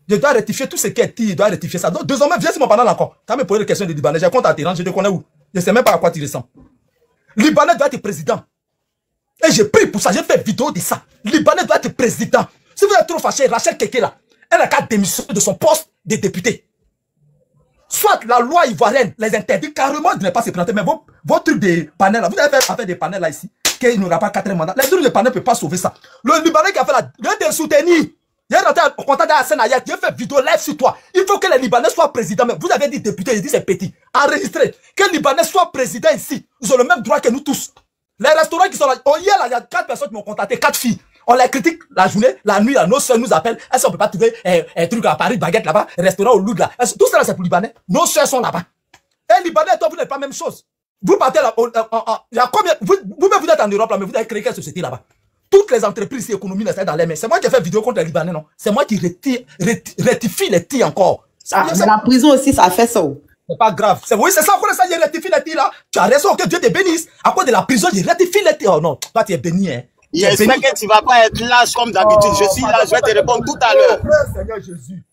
Je dois rectifier tout ce qui est dit, je dois rectifier ça. Donc, désormais, viens sur mon panel encore. Tu as me posé des questions de Libanais. J'ai compte à Téhéran, je te connais où? Je ne sais même pas à quoi tu ressembles. Libanais doit être président. Et j'ai pris pour ça, j'ai fait vidéo de ça. Libanais doit être président. Si vous êtes trop fâché, Rachel Keke là, elle a qu'à démissionner de son poste de député. Soit la loi ivoirienne les interdit carrément de ne pas se présenter. Mais vos trucs de panel là, vous avez fait des panels là ici, qu'il n'aura pas 4 mandats. Les trucs de panel ne peuvent pas sauver ça. Le Libanais qui a fait la... Il a soutenu. Il a rentré en contact avec Hassan Ayat, il a fait vidéo live sur toi. Il faut que les Libanais soient présidents. Mais vous avez dit député, il dit c'est petit. Enregistré. Que les Libanais soient présidents ici. Ils ont le même droit que nous tous. Les restaurants qui sont là, hier, il y a 4 personnes qui m'ont contacté, 4 filles. On les critique la journée, la nuit, là, nos soeurs nous appellent. Est-ce qu'on peut pas trouver un truc à Paris, baguette là-bas, restaurant au Louvre là? Tout ça là, c'est pour les Libanais. Nos soeurs sont là-bas. Et Libanais, toi, vous n'êtes pas la même chose. Vous partez là, il y a combien, vous-même vous êtes en Europe là, mais vous avez créé quelle société là-bas? Toutes les entreprises et économies là, c'est dans les mains. C'est moi qui ai fait vidéo contre les Libanais, non? C'est moi qui rectifie les tirs encore. Mais la prison aussi, ça a fait ça. C'est pas grave. Oui, c'est ça, on ça, il rectifie les tirs là. Tu as raison, que Dieu te bénisse. À cause de la prison, il rectifie les tirs. Oh non, toi tu es béni, hein. J'espère que tu ne vas pas être lâche comme d'habitude. Je suis là, je vais te répondre tout à l'heure. Seigneur Jésus.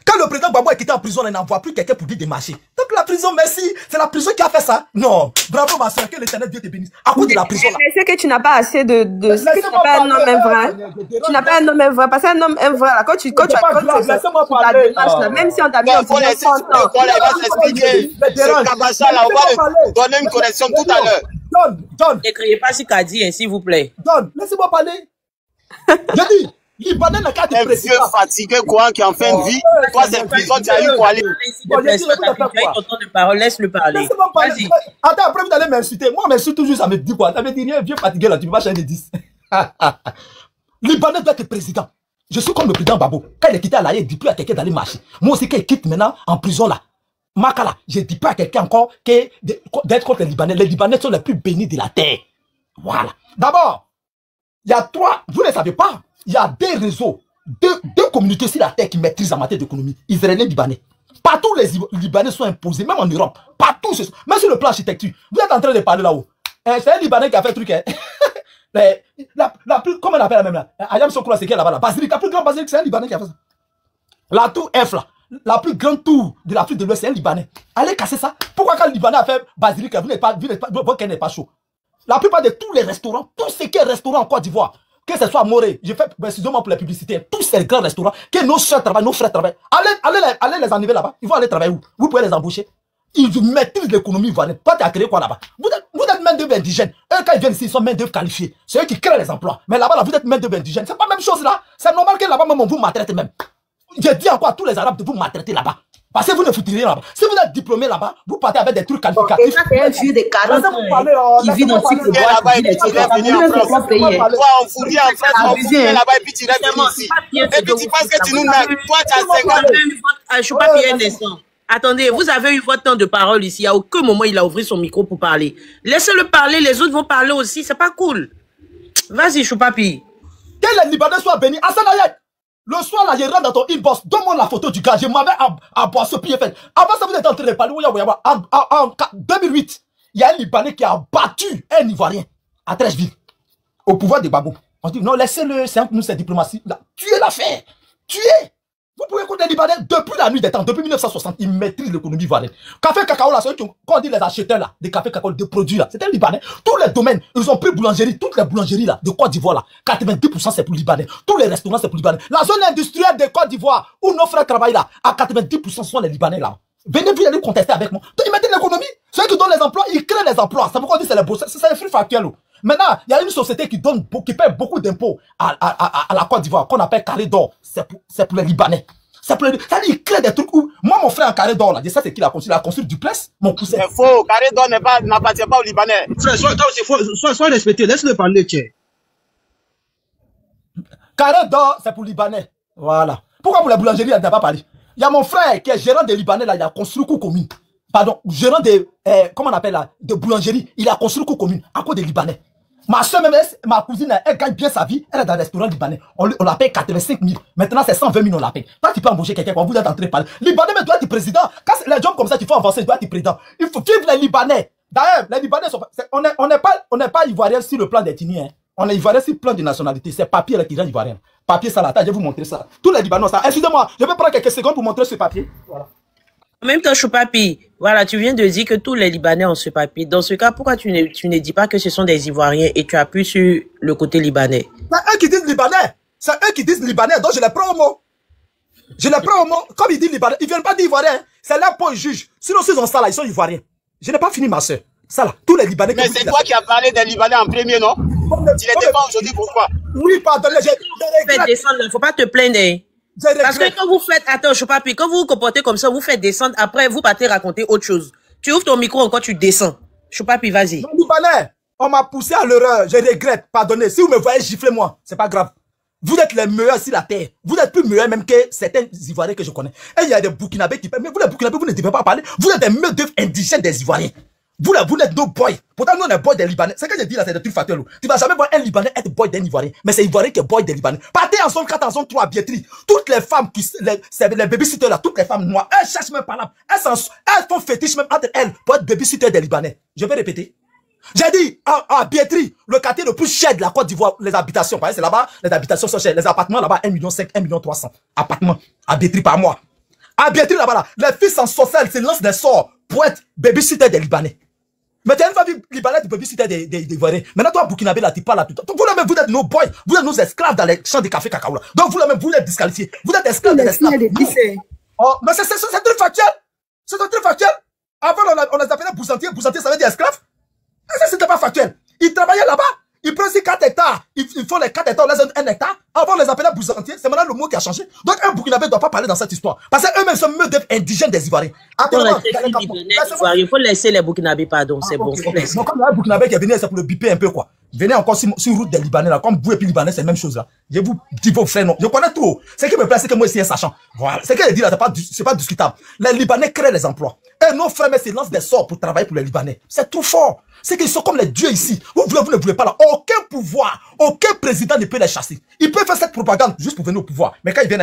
Quand le président Gbagbo est quitté en prison, il n'envoie plus quelqu'un pour dire des marchés. Donc la prison, merci, c'est la prison qui a fait ça. Non, bravo ma soeur, que l'Éternel Dieu te bénisse. À cause de la prison là. Mais c'est que tu n'as pas assez de... Tu n'as pas un homme vrai. Tu n'as pas un homme vrai. Parce qu'un homme vrai, là, quand tu laissez-moi parler. Même si on t'a mis en prison, il va s'expliquer. Ce Kabasha là, on va lui donner une correction tout à l'heure. John. Ne criez pas sur Kadi, s'il vous plaît. John, laissez-moi parler. Je dis, Libanais n'a qu'à être président. Un vieux fatigué, quoi, qui est en fin de vie. Toi, c'est prison, tu as eu quoi aller. Laisse-le parler. Laissez-moi parler. Attends, après, vous allez m'insulter. Moi, m'insulte toujours, ça me dit quoi? Ça me dit rien, vieux fatigué là, tu peux pas changer de 10. Libanais doit être président. Je suis comme le président Babo. Quand il est quitté à l'AE, il dit plus à quelqu'un d'aller marcher. Moi aussi, quand il quitte maintenant en prison là, Makala, je ne dis pas à quelqu'un encore d'être contre les Libanais. Les Libanais sont les plus bénis de la terre. Voilà. D'abord, il y a 3, vous ne savez pas, il y a des réseaux, deux communautés sur la terre qui maîtrisent la matière d'économie. Israéliens, Libanais. Partout, les Libanais sont imposés, même en Europe. Partout, même sur le plan architecture. Vous êtes en train de parler là-haut. C'est un Libanais qui a fait le truc. Hein. la plus, comment on appelle la même là? Ayam Sokura, c'est qui là-bas? La basilique, la plus grande basilique, c'est un Libanais qui a fait ça. La tour F là. La plus grande tour de l'Afrique de l'Ouest, c'est un Libanais. Allez casser ça. Pourquoi quand le Libanais a fait basilique, vous n'êtes pas, votre cœur n'est pas chaud? La plupart de tous les restaurants, tout ce qui est restaurant en Côte d'Ivoire, que ce soit à Morée, je fais, excusez-moi pour la publicité, tous ces grands restaurants, que nos soeurs travaillent, nos frères travaillent, allez les enlever là-bas. Ils vont aller travailler où? Vous pouvez les embaucher. Ils maîtrisent l'économie ivoirienne. Toi, tu as créé quoi là-bas? Vous êtes main-d'œuvre indigène. Eux, quand ils viennent ici, ils sont main-d'œuvre qualifiée. C'est eux qui créent les emplois. Mais là-bas, là, vous êtes main-d'œuvre indigène. C'est pas la même chose là. C'est normal que là-bas, même, on vous maltraite même. J'ai dit encore à tous les Arabes de vous maltraiter là-bas. Parce que vous ne foutez rien là-bas. Si vous êtes diplômé là-bas, vous partez avec des trucs qualificatifs. Ça fait un vieux de 40 ans qui vit dans le cycle de là-bas et puis tu rêves venir en France. Toi, on fout en France, on fout là-bas et puis tu rêves venir ici. Et puis tu penses que tu nous nages. Toi, tu as 50 ans. Je ne suis pas payé un instant. Attendez, vous avez eu votre temps de parole ici. À aucun moment, il a ouvert son micro pour parler. Laissez-le parler, les autres vont parler aussi. C'est pas cool. Vas-y, Choupapi. Que les Libanais soient bénis. Hassan Ayat. Le soir, là, je rentre dans ton inbox, donne-moi la photo du gars, je m'avais à boire ce pied fait. Avant ça, vous êtes en train de parler, en 2008, il y a un Libanais qui a battu un Ivoirien à Trècheville, au pouvoir de Gbagbo. On dit, non, laissez-le, c'est nous, c'est diplomatie. Tuez l'affaire, tuez. Vous pouvez écouter les Libanais depuis la nuit des temps, depuis 1960, ils maîtrisent l'économie ivoirienne. Café cacao là, c'est quand on dit les acheteurs là, des cafés cacao, des produits là, c'était les Libanais. Tous les domaines, ils ont pris boulangerie, toutes les boulangeries là, de Côte d'Ivoire là, 90% c'est pour les Libanais. Tous les restaurants c'est pour les Libanais. La zone industrielle de Côte d'Ivoire, où nos frères travaillent là, à 90% sont les Libanais là. Venez vous aller contester avec moi. Donc ils mettent l'économie, ceux qui donnent les emplois, ils créent les emplois. C'est pourquoi on dit c'est les beaux, c'est les fruits factuels. Maintenant, il y a une société qui paie beaucoup d'impôts à la Côte d'Ivoire, qu'on appelle Carré d'Or. C'est pour les Libanais. Ça dit, il crée des trucs où, moi, mon frère en Carré d'Or, là, je sais c'est qui l'a construit, il a construit du place, mon cousin. C'est faux, Carré d'Or n'appartient pas aux Libanais. Frère, sois respecté, laisse-le parler, tiens. Carré d'Or, c'est pour Libanais. Voilà. Pourquoi pour la boulangerie, il n'a pas parlé? Il y a mon frère qui est gérant des Libanais, là, il a construit coup commune. Pardon, gérant de, comment on appelle là, de boulangerie, il a construit coup commune, à cause des Libanais. Ma soeur, même, ma cousine, elle gagne bien sa vie. Elle est dans le restaurant libanais. On la paye 85 000. Maintenant, c'est 120 000, on la paye. Toi, tu peux embaucher quelqu'un quand vous êtes en train de parler. Libanais, mais doit être président. Quand les jobs comme ça, tu fais avancer, il doit être président. Il faut vivre les Libanais. D'ailleurs, les Libanais sont, on n'est pas ivoiriens sur le plan d'ethnie, hein. On est ivoirien sur le plan de nationalité. C'est papier là qui rend ivoirien. Papier, ça là. Attends, je vais vous montrer ça. Tous les Libanais, ça. Excusez-moi, je vais prendre quelques secondes pour montrer ce papier. Voilà. En même temps, Choupapi, voilà, tu viens de dire que tous les Libanais ont ce papier. Dans ce cas, pourquoi tu ne dis pas que ce sont des Ivoiriens et tu appuies sur le côté libanais? C'est eux qui disent Libanais. C'est eux qui disent Libanais, donc je les prends au mot. Je les prends au mot. Comme ils disent Libanais, ils ne viennent pas d'Ivoiriens. C'est là pour le juge. Sinon, s'ils ont ça là, ils sont Ivoiriens. Je n'ai pas fini, ma soeur. Ça là, tous les Libanais. Mais c'est toi qui as parlé des Libanais en premier, non? Tu n'étais pas aujourd'hui, pourquoi? Oui, pardon, il ne faut pas te plaindre. Parce que quand vous faites, attends, Choupapi, quand vous vous comportez comme ça, vous faites descendre, après vous partez raconter autre chose. Tu ouvres ton micro encore, tu descends. Choupapi, vas-y. Libanais, on m'a poussé à l'erreur, je regrette, pardonnez. Si vous me voyez gifler moi, c'est pas grave. Vous êtes les meilleurs sur la terre. Vous êtes plus meilleurs même que certains Ivoiriens que je connais. Et il y a des Burkinabés qui parlent. Mais vous les Burkinabés, vous ne devez pas parler. Vous êtes des meilleurs d'œuvre indigènes des Ivoiriens. Vous n'êtes nos boys. Pourtant, nous, on est boys des Libanais. C'est ce que je dis là, c'est des trucs factuels. Tu vas jamais voir un Libanais être boy d'un Ivoirien. Mais c'est Ivoirien qui est boy des Libanais. Partez en zone 4, en zone 3, Bietri. Toutes les femmes c'est les babysitters là, toutes les femmes noires, elles cherchent même par là. Elles font fétiche même entre elles pour être babysitters des Libanais. Je vais répéter. J'ai dit, à Bietri, le quartier le plus cher de la Côte d'Ivoire, les habitations, c'est là-bas, les habitations sont chères. Les appartements là-bas, 1,5 million, 1,3 million. Appartements. À Bietri par mois. À Bietri là-bas, là, les filles sans sorcières se lancent des sorts pour être babysitters des Libanais. Mais tu as une famille libanaise de babysitter des Ivoiriens. Maintenant, toi, Burkinabé, là, tu parles là tout. Vous-même, vous êtes nos boys. Vous êtes nos esclaves dans les champs de café cacao là. Donc, vous-même, vous êtes disqualifiés. Vous êtes esclaves des esclaves. Oh, mais c'est un truc factuel. C'est un truc factuel. Avant, on les appelait boussantiers. Boussantiers, ça veut dire esclaves. Ça, c'était pas factuel. Ils travaillaient là-bas. Ils prennent 4 hectares. Ils font les 4 hectares, on les donne 1 hectare. Avant, on les appelait boussantiers. C'est maintenant le mot qui a changé. Donc, un Burkinabé ne doit pas parler dans cette histoire. Parce qu'eux-mêmes sont mieux d'être indigènes des Ivoiriens. Il faut laisser les Burkinabés, pardon. C'est bon. Donc, comme il y a un Burkinabé qui est venu, c'est pour le biper un peu, quoi. Venez encore sur route des Libanais, là. Comme vous et puis Libanais, c'est la même chose, là. Je vous dis vos frères, non. Je connais tout. Ce qui me plaît, c'est que moi, ici, un sachant. Voilà. Ce que je dis là, c'est pas discutable. Les Libanais créent les emplois. Et nos frères, mais se lancent des sorts pour travailler pour les Libanais. C'est trop fort. C'est qu'ils sont comme les dieux ici. Vous ne voulez pas là. Aucun pouvoir, aucun président ne peut les chasser. Ils peuvent faire cette propagande juste pour venir au pouvoir. Mais quand ils viennent,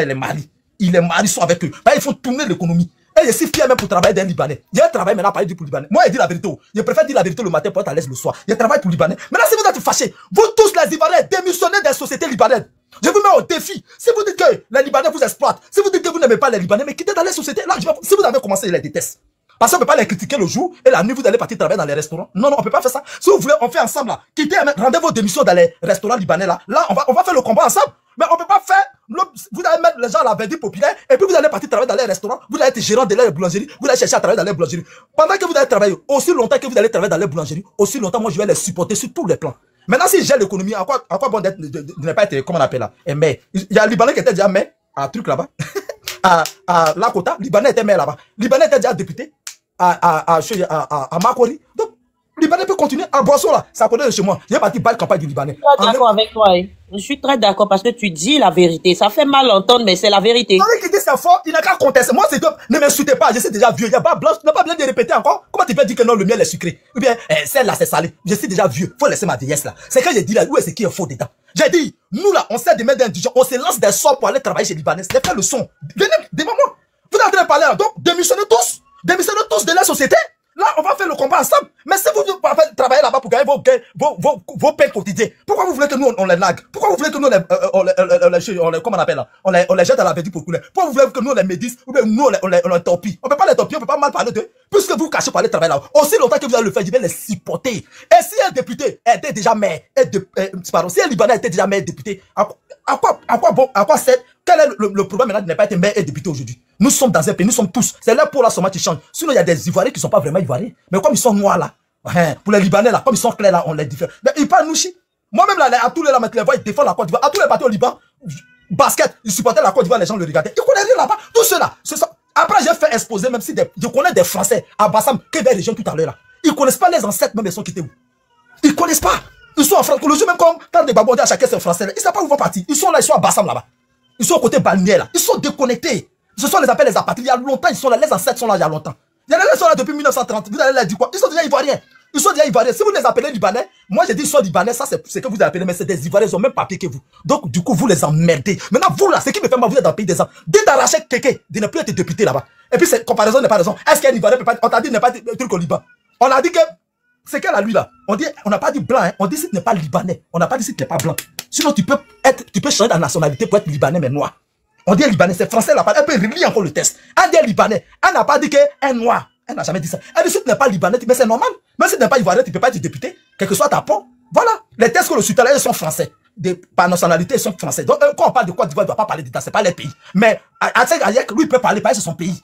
ils les marient sont avec eux. Bah, ils font tourner l'économie. Et je suis fier même pour travailler dans les Libanais. Il y a un travail maintenant pour les Libanais. Moi, je dis la vérité. Je préfère dire la vérité le matin pour être à l'aise le soir. Il y a un travail pour les Libanais. Maintenant, si vous êtes fâchés, vous tous les Libanais, démissionnez des sociétés libanaises. Je vous mets au défi. Si vous dites que les Libanais vous exploitent, si vous dites que vous n'aimez pas les Libanais, mais quittez dans les sociétés. Là, si vous avez commencé, je les déteste. Parce qu'on ne peut pas les critiquer le jour et la nuit, vous allez partir travailler dans les restaurants. Non, on ne peut pas faire ça. Si vous voulez, on fait ensemble là. Quittez, rendez vos démissions dans les restaurants libanais là. Là, on va faire le combat ensemble. Mais on ne peut pas faire, vous allez mettre les gens à la verdict populaire et puis vous allez partir travailler dans les restaurants. Vous allez être gérant de les boulangeries. Vous allez chercher à travailler dans les boulangeries. Pendant que vous allez travailler, aussi longtemps que vous allez travailler dans les boulangeries, aussi longtemps, moi, je vais les supporter sur tous les plans. Maintenant, si j'ai l'économie, à quoi bon de ne pas être, comment on appelle là, un maire. Il y a un Libanais qui était déjà maire, à un truc là-bas. à Lakota, Libanais était maire là-bas. Libanais était déjà député. À Makori. Donc, le Libanais peut continuer. À Boisson, là, ça connaît de chez moi. J'ai parti balle campagne du Libanais. Je suis d'accord avec toi. Je suis très d'accord parce que tu dis la vérité. Ça fait mal entendre, mais c'est la vérité. Celui qui dit c'est fort, il n'a qu'à contester. Moi, c'est que ne m'insultez pas. Je suis déjà vieux. Il n'y a pas blanche. Tu n'as pas besoin de répéter encore. Comment tu peux dire que non, le miel est sucré? Ou bien, celle-là, c'est salé. Je suis déjà vieux. Faut laisser ma vieillesse là. C'est quand j'ai dit là, où est-ce qui est faux dedans? J'ai dit, nous là, on sait de mettre d'indigents. On se lance des sorts pour aller travailler chez les Libanais. Les frères le sont. Venez devant moi. Vous êtes en train de parler là. Donc, démissionnez tous. Démissionnez tous de la société. Là, on va faire le combat ensemble. Mais si vous travaillez là-bas pour gagner vos pains quotidiens, pourquoi vous voulez que nous, on les nague? Pourquoi vous voulez que nous, comment on appelle là? On les jette à la verdict pour couler? Pourquoi vous voulez que nous, on les médise? Ou bien nous, on les torpille? On peut pas les torpiller, on peut pas mal parler d'eux. Puisque vous cachez pour aller travailler là. Aussi longtemps que vous allez le faire, je vais les supporter. Et si un député était déjà maire, si un Libanais était déjà maire député, à quoi c'est? Quel est le problème maintenant de ne pas être maire et député aujourd'hui? Nous sommes dans un pays, nous sommes tous. C'est là pour la somme qui change. Sinon, il y a des Ivoiriens qui ne sont pas vraiment Ivoiriens. Mais comme ils sont noirs là, pour les Libanais là, comme ils sont clairs là, on les diffère. Mais ils parlent nouchi. Moi-même là, à tous les là, les voix, ils défendent la Côte d'Ivoire. À tous les partis au Liban, basket, ils supportaient la Côte d'Ivoire, les gens le regardaient. Ils connaissent rien là-bas. Tout cela. Après, j'ai fait exposer, même si je connais des Français à Bassam, qui vers les régions tout à l'heure là. Ils connaissent pas les ancêtres, même ils sont quittés où. Ils connaissent pas. Ils sont en France. Le jour même comme quand des babons à chacun c'est français. Ils ne savent pas où ils vont partir. Ils sont là, ils sont à Bassam là-bas. Ils sont au côté balnéaire là. Ils sont déconnectés. Ce sont les appels les apatrides. Il y a longtemps, ils sont là. Les ancêtres sont là il y a longtemps. Il y en a qui sont là depuis 1930. Vous allez leur dire quoi? Ils sont déjà Ivoiriens. Ils sont déjà Ivoiriens. Si vous les appelez Libanais, moi j'ai dit ils sont Libanais, ça c'est ce que vous appelez, mais c'est des Ivoiriens, ils ont même papier que vous. Donc du coup, vous les emmerdez. Maintenant, vous là, ce qui me fait mal, vous êtes dans le pays des gens. Dès d'arracher quelqu'un, de ne plus être député là-bas. Et puis, comparaison n'est pas raison. Est-ce qu'un Ivoirien peut pas, on t'a dit qu'il n'est pas un truc au Liban. On a dit que, c'est qu'elle a lui là. On n'a pas dit blanc, hein. On dit si tu n'es pas Libanais. On n'a pas dit si tu n'es pas blanc. Sinon, tu peux changer ta nationalité pour être libanais, mais noir. On dit libanais, c'est français là-bas. Elle peut relire encore le test. Elle dit libanais. Elle n'a pas dit qu'elle est noire. Elle n'a jamais dit ça. Elle dit si tu n'es pas libanais, mais c'est normal. Même si tu n'es pas ivoirien, tu ne peux pas être député, quel que soit ta peau. Voilà. Les tests que le sultanat sont français. Par nationalité, ils sont français. Donc, quand on parle de Côte d'Ivoire, il ne doit pas parler d'État, ce n'est pas les pays. Mais Ayek, lui, il peut parler, c'est son pays.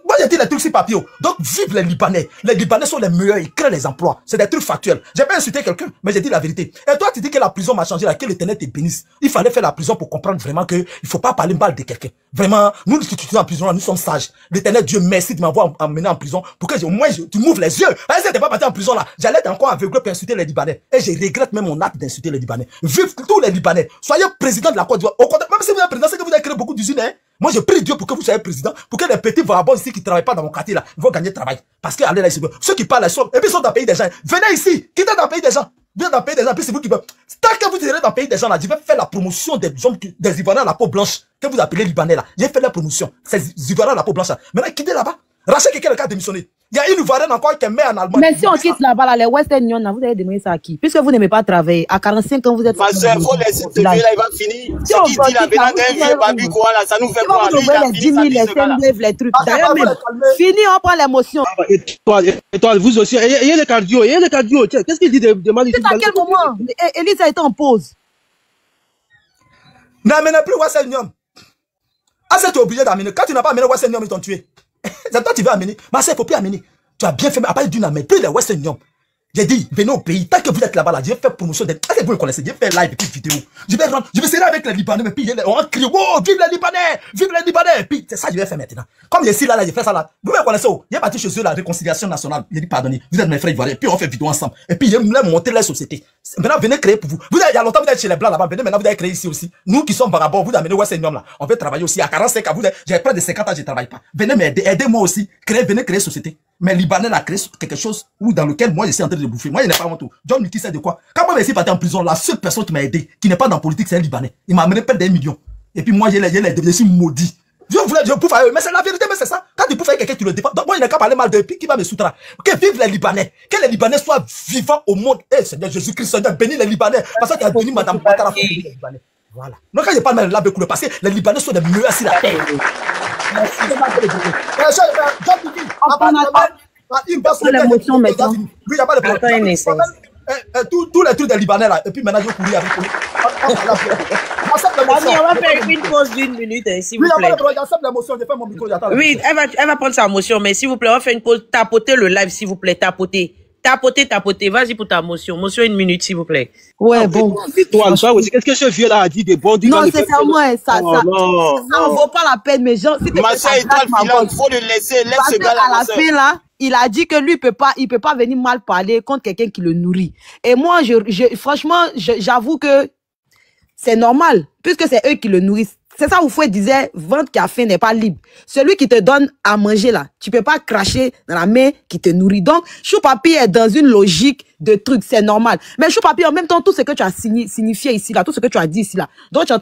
Moi, j'ai dit les trucs sur papier. Donc, vive les Libanais. Les Libanais sont les meilleurs, ils créent les emplois. C'est des trucs factuels. J'ai pas insulté quelqu'un, mais j'ai dit la vérité. Et toi, tu dis que la prison m'a changé, que l'Éternel te bénisse. Il fallait faire la prison pour comprendre vraiment que il faut pas parler mal de quelqu'un. Vraiment, nous qui sommes en prison, nous sommes sages. L'Éternel, Dieu, merci de m'avoir amené en prison pour que moi, tu m'ouvres les yeux. Si j'étais pas parti en prison là, j'allais être encore aveugle pour insulter les Libanais. Et je regrette même mon acte d'insulter les Libanais. Vive tous les Libanais. Soyez président de la Côte d'Ivoire. Au contraire, même si vous êtes président, c'est que vous avez créé beaucoup d'usines, hein. Moi, je prie Dieu pour que vous soyez président, pour que les petits vagabonds ici qui ne travaillent pas dans mon quartier là, vont gagner travail. Parce que allez là, ceux qui parlent, et puis ils sont dans le pays des gens. Venez ici, quittez dans le pays des gens. Venez dans le pays des gens, puis c'est vous qui veulent. Tant que vous irez dans le pays des gens là, je vais faire la promotion des hommes, des Ivoiriens à la peau blanche, que vous appelez Libanais là. J'ai fait la promotion. Ces Ivoiriens à la peau blanche là. Maintenant, quittez là-bas. Rachetez quelqu'un qui a démissionné. Il y a une Ivoirienne encore qui est mère en Allemagne. Mais si on quitte là-bas, là, les Western Union, vous allez demander ça à qui? Puisque vous n'aimez pas travailler. À 45 ans, vous êtes... Ma soeur, il faut laisser ce vieux là, il va finir. Ce qui dit la venant d'un vieux babi quoi là, ça nous fait quoi? Lui, il a fini sa vie, ce gars-là. Les trucs. D'ailleurs, même, fini, on prend l'émotion. Et toi, vous aussi, ayez le cardio, Tiens, qu'est-ce qu'il dit de mal? C'est à quel moment? Élise a été en pause. N'amenez plus Western Union. Ah, c'est obligé d'amener. Quand tu n'as pas amené Western Union, ils t'ont tué. C'est toi qui veux amener. Mais ça, il ne faut plus amener. Tu as bien fait, mais à part d'une amener, plus les Western Union. J'ai dit, venez au pays. Tant que vous êtes là-bas, là, je vais faire promotion. Est-ce que vous le connaissez? Je vais faire live et puis vidéo. Je vais serrer avec les Libanais, mais puis on va crier, wow, vive les Libanais! Vive les Libanais! Et puis, c'est ça que je vais faire maintenant. Comme je suis là, je fais ça là. Vous me connaissez où? Il est parti chez eux, la réconciliation nationale. Il dit, pardonnez, vous êtes mes frères ivoiriens. Et puis on fait vidéo ensemble. Et puis, il voulait monter la société. Maintenant, venez créer pour vous. Il y a longtemps, vous êtes chez les Blancs là-bas. Venez maintenant, vous allez créer ici aussi. Nous qui sommes vagabonds, vous amenez Western Union là. On veut travailler aussi. À 45 ans, j'ai près de 50 ans, je ne travaille pas. Venez m'aider, aidez-moi aussi. Venez créer société. Mais Libanais a créé quelque chose dans lequel moi je suis en train de bouffer. Moi, il n'est pas mon tour. John Lucky sait de quoi. Quand moi je suis parti en prison, la seule personne qui m'a aidé, qui n'est pas dans la politique, c'est un Libanais. Il m'a amené près d'un million. Et puis moi, je suis maudit. Je bouffe à eux. Mais c'est la vérité, mais c'est ça. Quand tu bouffes avec quelqu'un, tu le défends. Donc moi, il n'a qu'à parler mal de puis qui va me soutenir. Que vivent les Libanais. Que les Libanais soient vivants au monde. Eh, Seigneur Jésus-Christ, Seigneur, bénis les Libanais. Parce que tu as béni Madame Ouattara pour bénir les Libanais. Voilà. Donc quand je parle mal de la bécoule, parce que les Libanais sont des meilleurs sur la terre. Il passe l'émotion maintenant. Oui, il n'y a pas de problème. Tous les trucs des Libanais là. Et puis maintenant, je vais courir avec eux. On va faire une pause d'une minute, s'il vous plaît. Oui, elle va prendre sa motion, mais s'il vous plaît, on va faire une pause. Tapotez le live, s'il vous plaît. Tapotez. Vas-y pour ta motion. Motion une minute, s'il vous plaît. Ouais, bon. Qu'est-ce que ce vieux là a dit de bon? Non, c'est ça, moi. Ça ne vaut pas la peine, mais genre, ma soeur, il faut le laisser. Laisse ce gars là. À la fin, là, il a dit que lui, il peut pas venir mal parler contre quelqu'un qui le nourrit. Et moi, franchement, j'avoue que c'est normal, puisque c'est eux qui le nourrissent. C'est ça où Fouet disait, ventre qui a faim n'est pas libre. Celui qui te donne à manger là, tu peux pas cracher dans la main qui te nourrit. Donc, Chou Papi est dans une logique de trucs, c'est normal. Mais Chou Papi, en même temps, tout ce que tu as signifié ici là, tout ce que tu as dit ici là, donc tu as